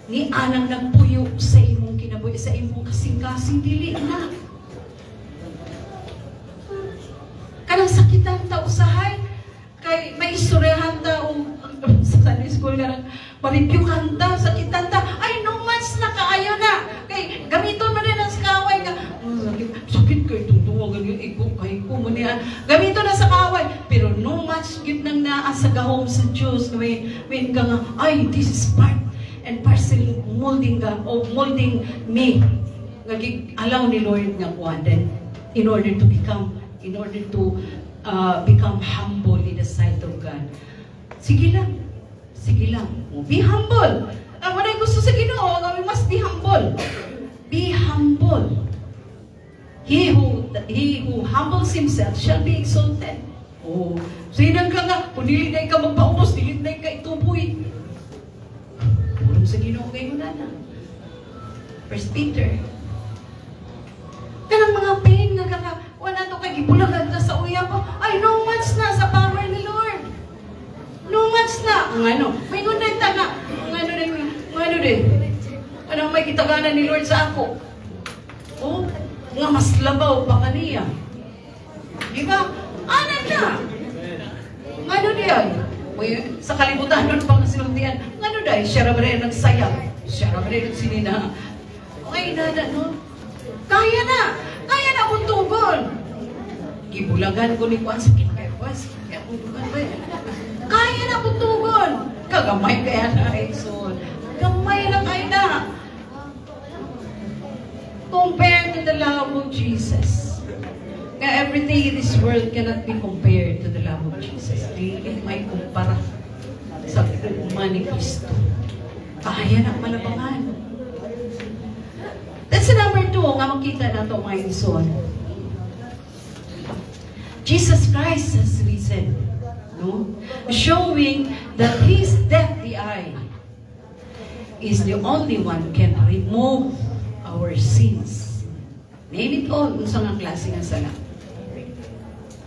ni anang nagpuyo sa imong kinabuhi, sa imong kasing-kasing dili na. Kanang sakitan ta usahay, kay may istoryahan ta o sa Sunday school nga maribyukan ta, sakitan ta, ay no mas na kaayo na. Kay gamiton mo din ang kaway nga, sakit kay tutuwa ganyan, kay ko mo niya. Gamiton na sa kaway, pero no much gid nang naa sa gahom sa Diyos. May ka nga, ay, this is part and parcel molding ka, o molding me. Allow ni Lord nga kuhan, then in order to become humble in the sight of God. Sige lang. Be humble. Ang manay gusto sa Ginoo, we must be humble. Be humble. He who humbles himself shall be exalted. Oh, sinang ka nga, kung dili na ka magpaubos, dili na ka ituboy. Tulong sa Ginoo kayo na. 1 Peter. Kanang mga pain nga kaka, wala to kay gibulagan ka sa uya ko. Ay, no much na sa power ni Lord. No much na. Ang ano, may gunay ta nga. Ang ano din. Anong may kitaganan ni Lord sa ako? Oh, nga mas labaw pa kaniya. Di ba? Anan na. Ang ano diyan? Sa kalibutan nun pang sinuntian. Ang ano dahil? Siya ra ba rin nagsayang? Siya ra ba rin nagsinina? Okay, nada, no? Kaya na buntugon. Gibulagan ko ni Juan sa kinakayakwas. Kaya na buntugon. Kagamay kaya na, Exxon. Gamay na kaya na. Compared to the love of Jesus. Kaya everything in this world cannot be compared to the love of Jesus. Hindi may kumpara sa pagkuman ni Kristo. Kaya na malabangan. That's number 2, nga makita na ito mga Exxon. Jesus Christ has risen. No? Showing that His death, is the only one who can remove our sins. Name it all, kung saan ang klase ng sala.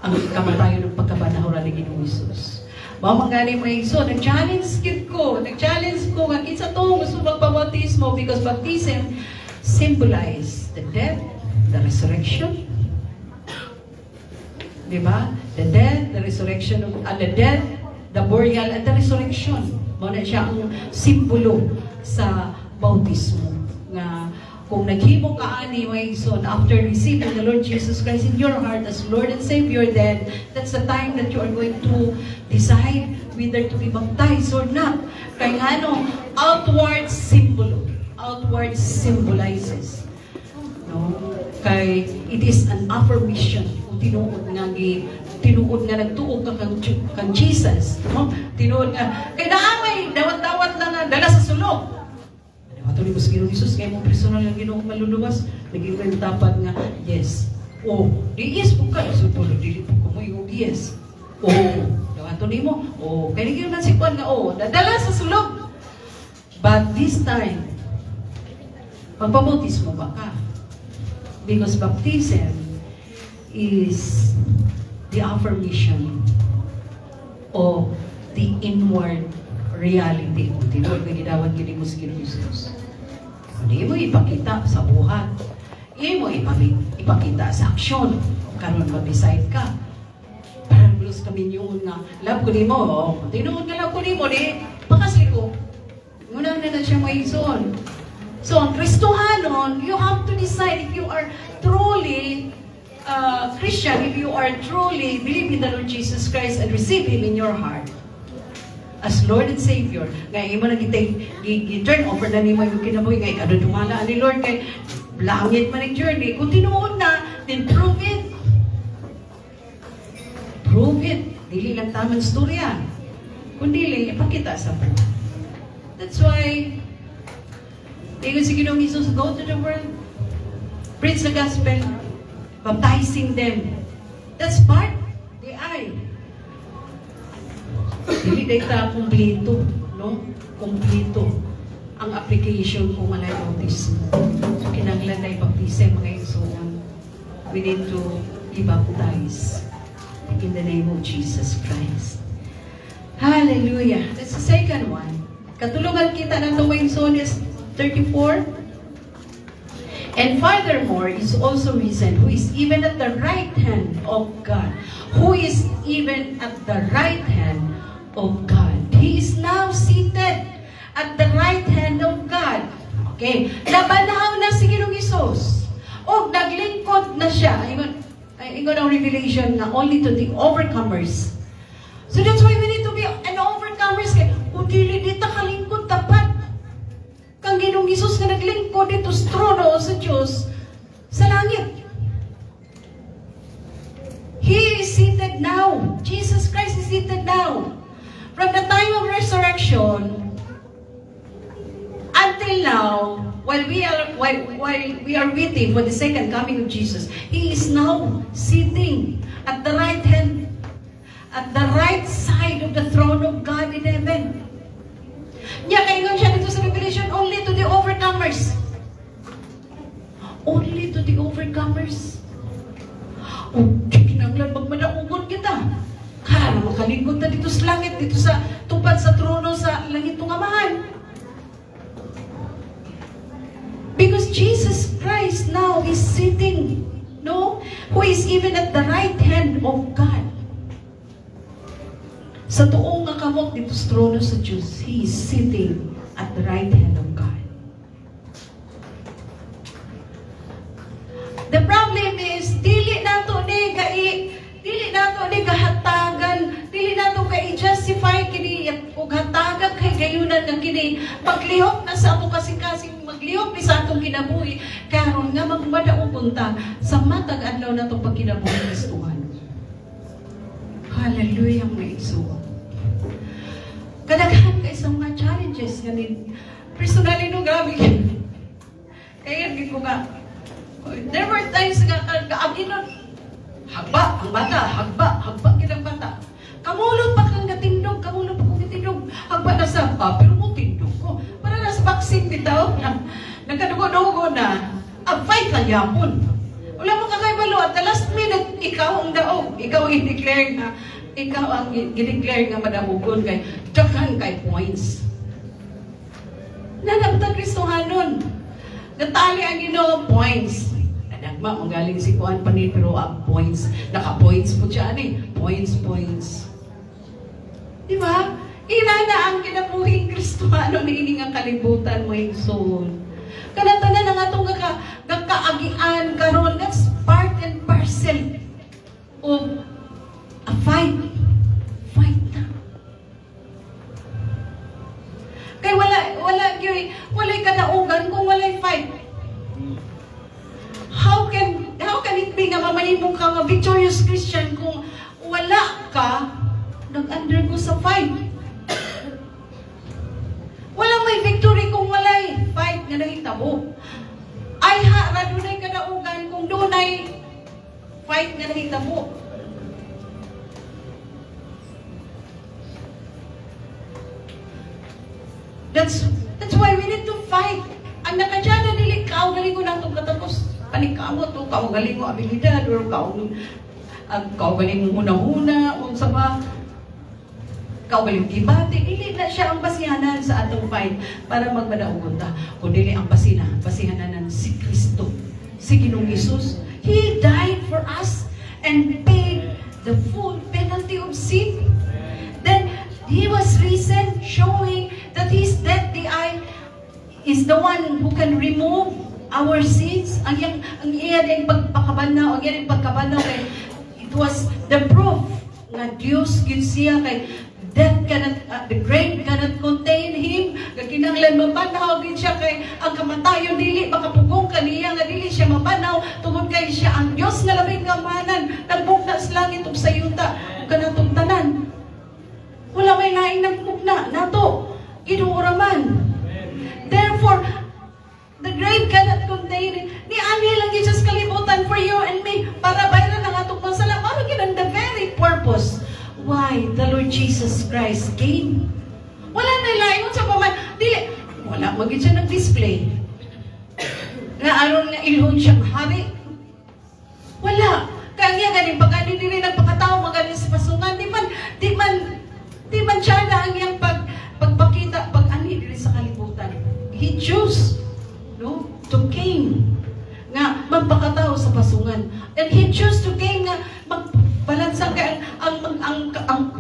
Ang kamatayon ng pagkabanahoran ni Ginoong Jesus. Mamangani mo yung so, nag-challenge ko, nga kinsa to, gusto magpabautismo, because baptism symbolize the death, the resurrection. Diba? The death, the resurrection, the death, the burial, and the resurrection. Muna siya ang simbolo sa bautismo. Nga, kung naghimo ka ani, my son, after receiving the Lord Jesus Christ in your heart as Lord and Savior, then that's the time that you are going to decide whether to be baptized or not. Kaya nga ano, outward symbolizes. No? Kay it is an affirmation. Tinuod nga nagtuog ka kang Jesus, no? Tinuod nga kay naamay dawat-dawat lang nga dala sa sulog. Ano ni Mas Ginoong Jesus kay mo personal nga Ginoong maluluwas, naging tapat nga yes. Oh, di yes po ka so tulo dili po ko mo yes. Oh, dawato nimo. Oh, kay naging man si Juan nga dadala sa sulog. But this time pagpabautismo ba ka? Because baptism is the affirmation of the inward reality. Kung tinuod nga gidawat gini mo sa Ginoong Jesus. Hindi mo ipakita sa buhat. Hindi mo ipakita sa aksyon. Karon mag-decide ka. Parang blues kami yung nga, love ko ni mo, tinuod nga love ko ni mo, di, pakasli ko. Muna na siya may ison. So, ang Kristohanon, you have to decide if you are truly Christian, if you are truly believe in the Lord Jesus Christ and receive Him in your heart as Lord and Savior. Ngayon mo na turn over na ni mo yung kinabuhi. Ngayon, ano dumala ni Lord kay langit man yung journey. Kung tinuon na, then prove it. Prove it. Dili lang tamang storya. Kung dili, ipakita sa proof. That's why, ingon si Ginoong Jesus, go to the world, preach the gospel, baptizing them. That's part, the I. Dili data kumplito, no? Kumplito ang application kung malay notice. So, kinanglan na ibaptise mga igsoon. We need to be baptized in the name of Jesus Christ. Hallelujah. That's the second one. Katulungan kita ng tuwing zone is 34. And furthermore, is also risen, who is even at the right hand of God. Who is even at the right hand of God. He is now seated at the right hand of God. Okay. Nabanaw na si Ginoong Hesus. O naglingkod na siya. Ingon ang revelation na only to the overcomers. So that's why we need to be an overcomers. Kung dili dito kalingkod tapat. Kang Ginoong Hesus nga naglingkod dito sa trono sa Diyos sa langit. He is seated now. Jesus Christ is seated now. From the time of resurrection until now, while we are waiting for the second coming of Jesus, He is now sitting at the right hand, at the right side of the throne of God in heaven. Niya kaingon siya dito sa Revelation, only to the overcomers. Only to the overcomers. O, kinanglan magmanaugon kita. Kaya makalingkod na dito sa langit, dito sa tupad sa trono sa langit ng Amahan. Because Jesus Christ now is sitting, no? Who is even at the right hand of God. Sa tuong nga kamot dito sa trono sa Diyos, He is sitting at the right hand of God. The problem is, dili nato ni kahatagan, dili nato kay justify kini ug hatagan kay gayunan nga kini paglihok na sa ato kasing-kasing maglihok ni sa atong kinabuhi karon nga magmadaog unta sa matag adlaw nato pagkinabuhi ni Kristohan. Hallelujah, mga igsoon. Kadaghan kay sa mga challenges nga ni personally no grabe kaya gid ko nga there were times nga kaaginon hagba ang bata, hagba gid ang bata. Kamulot pa kang gatindog, hagba na sa pero mo tindog ko. Para na sa vaccine bitaw na nagkadugo-dugo na. Fight lang yapon. Wala mo kakaibalo at the last minute ikaw ang daog, ikaw ang i-declare nga ikaw ang i-declare nga madamugon kay daghan kay points. Nanabta Kristohanon. Natali ang Ginoo points. Nagma, ang galing si Juan Panil, pero ang points, naka-points po siya, points. Di ba? Ina na ang kinabuhing Kristohano na ining ang kalibutan mo yung soul. Kanatanan na nga itong kakaagian karon, that's part and parcel of a fight. Fight na. Kaya wala kanaugan kung wala'y fight. How can it be nga mamahimong ka nga victorious Christian kung wala ka nag-undergo sa fight? Walang may victory kung walay fight nga nahitabo. Ay ha, dunay kadaugan kung dunay fight nga nahitabo. That's why we need to fight. Ang nakadyan na nilikaw, galing ko na itong katapos. Panikamot o kaugaling mo abilidad or kaugaling mo hunahuna unsa ba kaugaling gibati, dili na siya ang basihanan sa atong fight para magmadaugon ta. Kung dili ang basihanan si Kristo, si Ginoong Hesus. He died for us and paid the full penalty of sin. Then He was risen, showing that His death is the one who can remove our sins. Ang iyan ay pagpakabanaw, ang iyan ay pagkabanaw kay it was the proof na Dios gid siya kay death cannot, the grave cannot contain Him. Kinahanglan mabanaw gid siya kay ang kamatayon dili makapugong kaniya nga dili siya mabanaw tungod kay siya ang Dios nga labing kamanan nagbugna sa langit ug sa yuta ug kanatong tanan. Wala may laing nagbugna nato Ginoo raman. Therefore, the grave cannot contain it. Ni ani lang gid siya sa kalibutan for you and me para bayaran ang atong pansala. Mao gid ang the very purpose why the Lord Jesus Christ came. Wala na laingon sa paman. Dili, wala magid siya nag-display. Nga aron nga ilhon siyang hari. Wala. Kanya ganing pagani dili nagpakatao magaling sa pasungan di man siya na ang iyang pagpakita pag-ani dili sa kalibutan. He chose to came nga magpakatao sa pasungan. And He chose to came nga balansang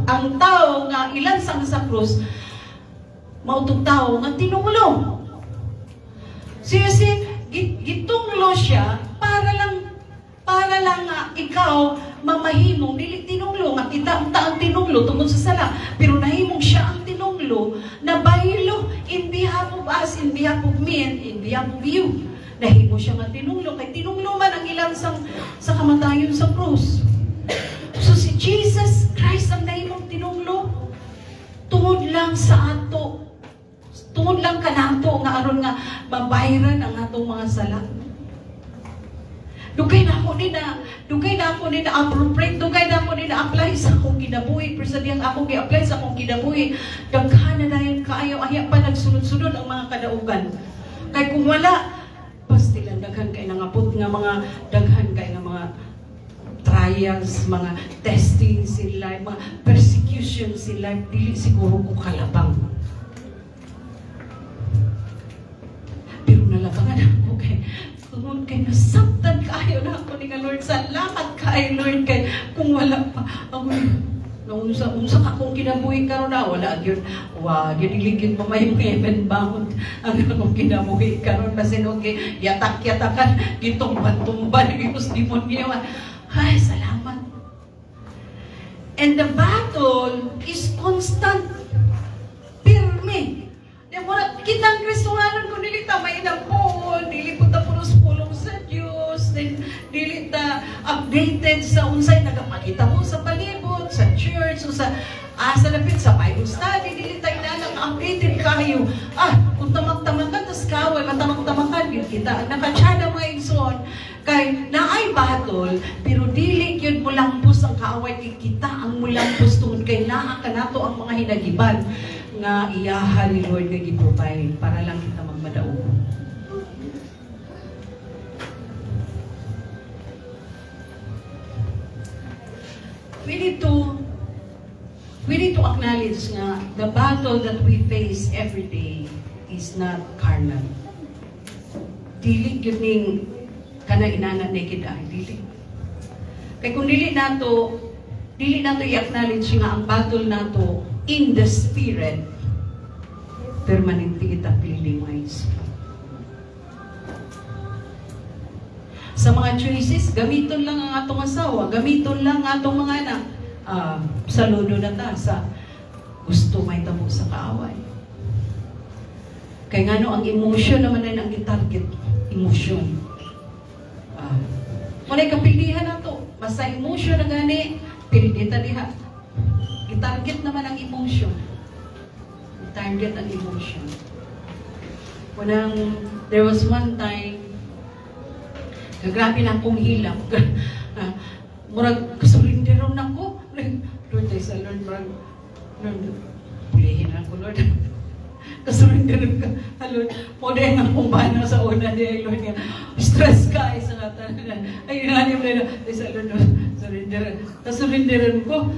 ang tao nga ilansang sa krus mautong tao nga tinunglo. Seriously, gitunglo siya para lang nga ikaw mamahimong dili tinunglo nga kita ang taang tinunglo tungod sa sala pero nahimong siya ang tinunglo na baylo in behalf of us, in behalf of me, and in behalf of you. Nahimo siya nga tinunglo kay tinunglo man ang ilansang sa kamatayon sa krus. So si Jesus Christ ang nahimong tinunglo tungod lang sa ato. Tungod lang kanato nga aron nga mabayran ang atong mga sala. Dugay na ako ni na appropriate, dugay na ako ni na apply sa akong kinabuhi. Pero sa diyang ako gi-apply sa akong kinabuhi, daghan na dahil kaayo ahya pa nagsunod-sunod ang mga kadaugan. Kay kung wala, basta lang daghan kay nangapot nga mga daghan kay nga mga trials, mga testings in life, mga persecutions in life, dili siguro ko kalabang. Pero nalabangan ako tungod kay nasabtan kaayo na ako ni nga Lord. Salamat kaayo Lord kay kung wala pa ako unsa akong kinabuhi karon na wala gyud gyud iligid pa may heaven bound ang akong kinabuhi karon basin okay yatak-yatakan gitumban-tumban gipos demonyo. Ay, salamat. And the battle is constant. Pirme. Kita ang Kristohanon kung dili ta may inapon, dili po ta pulos-pulong sa Diyos, dili ta updated sa unsay nagapakita mo sa palibot, sa church, o sa lapit sa Bible study, dili tayo na updated kayo. Kung tamag-tamagan, tas kaway, matamag-tamagan, yun kita. Nakatsada mga igsoon, kay naay battle, pero dili yun mulampos ang kaaway, kita ang mulampos tungod kay naa ka nato ang mga hinagiban nga iyahan ni Lord nga gi-provide para lang kita magmadaog. We need to acknowledge nga the battle that we face every day is not carnal. Dili gyud ning kana inana naked eye, dili. Kay kung dili nato i-acknowledge nga ang battle nato in the spirit, permanente kita pililiwise. Sa mga choices, gamiton lang ang atong asawa, gamiton lang ang atong mga anak. Saludo na ta sa gusto may tabo sa kaaway. Kaya nga no, ang emotion naman ay ang gitarget. Emotion. Muna'y kapilihan na to. Basta emotion na gani, pilita diha. Gitarget naman ang emotion. Target ang emotion. There was one time, grabe na akong hilap. Murag, surrenderon ako. Lord, ay sa Lord, Lord, pulihin ako, Lord. Kasurrender ka. Lord, mo din ang kumbana sa una niya, Lord niya. Stress ka, isa nga tanan. Ay, inanim na isa, Lord, surrender. Kasurrenderan ko.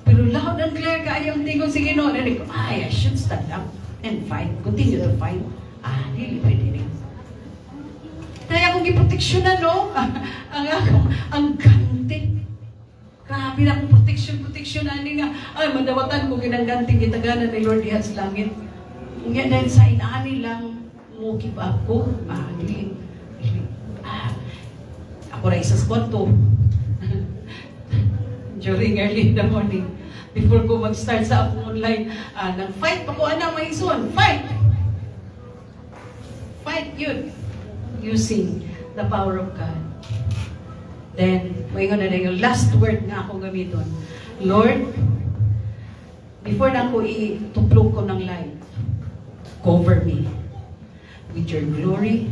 Pero loud and clear ka, ayong tingog, sige no. And ko, I should stand up and fight. Continue to fight. Dili pwede rin. Kaya akong giproteksyonan, no? Ang gante. Grabe na akong proteksyonan nga. Ay, madawatan ko ginangganting gitaganan ni Lord diha sa langit. Nga dahil sa inaani lang, mo give up ko. Dili. Ako na isa sa kwarto. During early in the morning. Before ko mag-start sa akong online, nag-fight pa ko, may son. Fight! Fight yun. Using the power of God. Then, may nga na yung last word nga ako gamiton. Lord, before na ako ituplog ko ng light, cover me with your glory,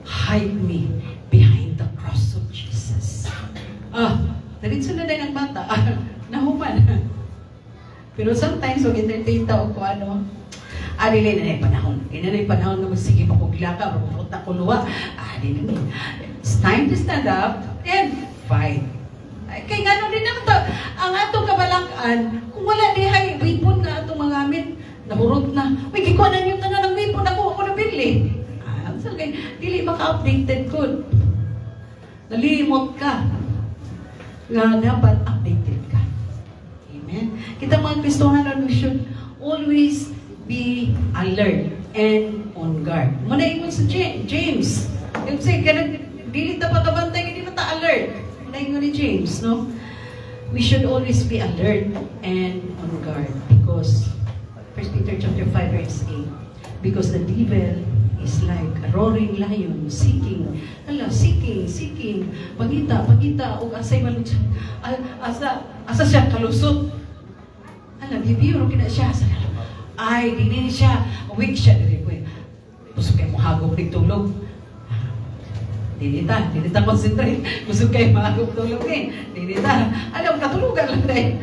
hide me behind the cross of Jesus. Diretso na din ang bata. Nahuman. Pero sometimes, wag entertain tao ko dili na panahon. Kaya panahon na sige pa kong gilaka, mapupunta ko luwa. Dili. It's time to stand up and fight. Kaya nga din ang atong kabalakan, kung wala di hay, weapon na atong mga gamit, nahurot na. May gikuha na yung tanan ng weapon, ako nabili. So, dili maka-updated ko. Nalimot ka. Nga dapat updated ka. Amen? Kita mga Kristohanon, we should always be alert and on guard. Muna ingon sa James. Kasi dili ta pagkabantay, hindi na ta alert. Muna ingon ni James, no? We should always be alert and on guard because 1 Peter chapter 5 verse 8, because the devil is like a roaring lion seeking, pagita, ug asay malusot. Asa siya kalusot. Bibiro kina siya sa dinin siya, weak siya, gusto kayo mahagop ng tulog. Dili ta concentrate, gusto kayo mahagop tulog dili ta, katulugan lang dahil.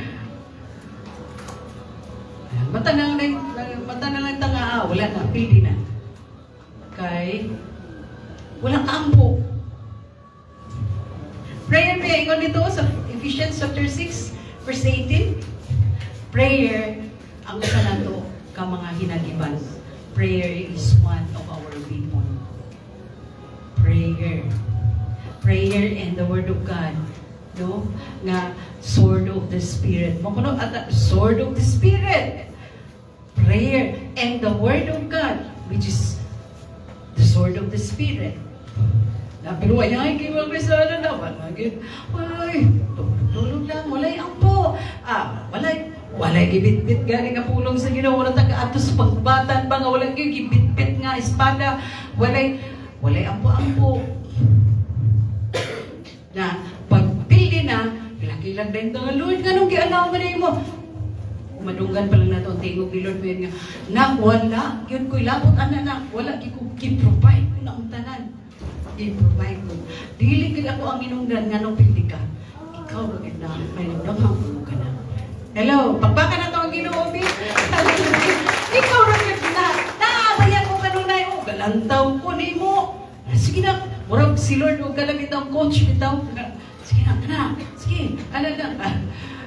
Mata na lang tanga, wala na, pili na. Kay, walang kaampo. Prayer may ingon dito sa Ephesians chapter 6, verse 18. Prayer, ang usa nato ka mga hinagiban. Prayer is one of our weapon. Prayer and the Word of God. No? Nga, sword of the Spirit. Makuno at sword of the Spirit. Prayer and the Word of God, which is the sword of the Spirit. Pero ay kiwag may sana naman. Ay, tulog lang, walay ampo. Walay gibit-bit gani nga pulong sa Ginoo, wala taga-atos pagbatan ba nga walay gibit-bit nga espada, walay ampo-ampo. Na pagpili na, kilang din nga Lord, ganong gianaw mo na mo. Madunggan pa lang na ito, tingog ni Lord mo yun nga, wala, yun ko'y labot, wala, i-provide ko na ang tanan. I-provide ko. Dili ka ako ang inungdan nga nung pili ka. Ikaw, bagay na, may nagdamang ka na. Hello, pagbaka na ito ang Ginoo, ikaw rin na, naabayan ko kanunay mo, galantaw ko ni mo. Sige na, murag si Lord, huwag ka lang itang coach, bitaw. Sige na, sige,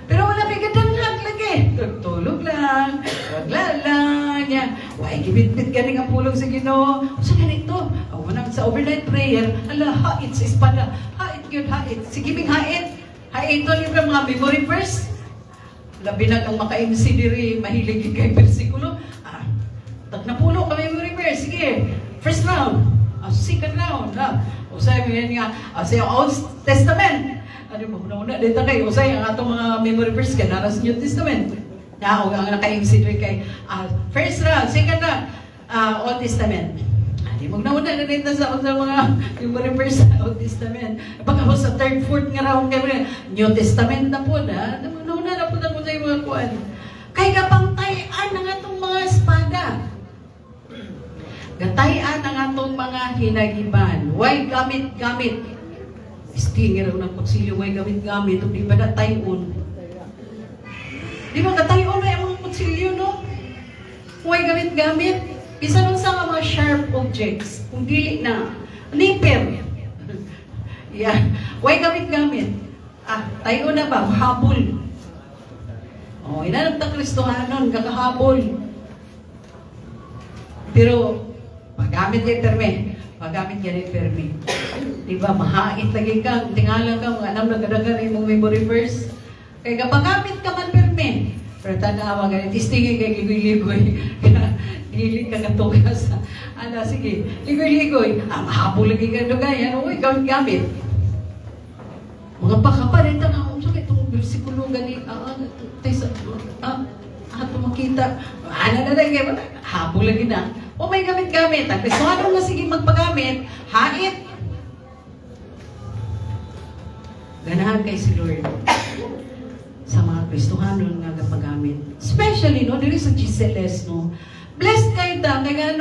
pero wala may kadanlag lagi. Tulog lang, waglalang, Why, gibit-bit ka rin ang pulong sa Ginoo. Sa ganito, sa overnight prayer, hait sa espada, hait yun, hait. Sige, bing hait. Hait doon yung mga memory verse. Labi na kang maka-MC diri, mahilig kay versikulo. Napulo ka memory verse. Sige, first round. Second round. Usay mo yan nga, sa Old Testament. Una dito kayo, usay ang atong mga memory verse ka, naras New Testament. Ang naka-MC diri kay first round, second round, Old Testament. Di mo na na dito sa mga memory verse sa Old Testament. Pagka sa third, fourth nga round kayo, New Testament na po na, na po sa mga kuwan. Kay kapangtayan ng atong mga espada. Gatayan ang atong mga hinagiban. Why gamit-gamit? Stinger ng kutsilyo, why gamit-gamit? Di ba na tayon? Di ba katayon na yung mga kutsilyo, no? Huwag gamit-gamit. Bisa nun sa mga sharp objects. Kung dili na. Nipper. Yan. Huwag gamit-gamit. Tayo na ba? Habol. Inanap ta Kristohanon, kakahabol. Pero, paggamit yung terme. Paggamit yan yung terme. Diba, mahait lagi ka. Tingala ka, mga alam na gadagan yung memory verse. Kaya kapag gamit ka man terme, pero tanawa ganit, istingin kay ligoy-ligoy. Dili ka katugas. Sige, ligoy-ligoy. Mahabol lagi ka dugay. Gamit. Mga pakapalit nga, sakit itong versikulo gani, ato makita. Na kayo, habol lagi na. May gamit-gamit. Ang Kristohanon na sige magpagamit, hait. Ganahan kay si Lord sa mga Kristohanon nga gapagamit. Especially, dili sa Giseles, blessed kayo ta, kaya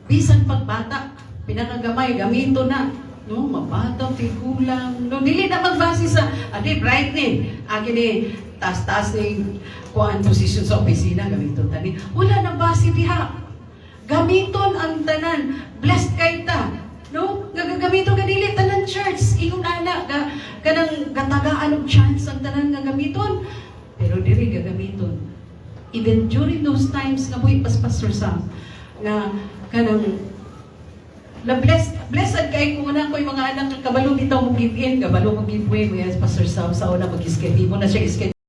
bisan pagbata, pinangagamay, gamito na. Mabata, figulang. Dili na magbase sa, bright ni. Kini, taas-taas ni kuhaan posisyon sa opisina, gamiton tani. Wala nang base diha. Gamiton ang tanan. Blessed kayo ta. Gagamiton ka dili, tanan church. Ingon anak, kanang gatagaan og chance ang tanan nga gamiton. Pero dili gagamiton. Even during those times na buhay Pastor Sam, na kanang blessed kay kung una ko yung mga anak kabalo bitaw mo give in, kabalo mo give way mo yan Pastor Sam sa una mag-schedule mo na siya schedule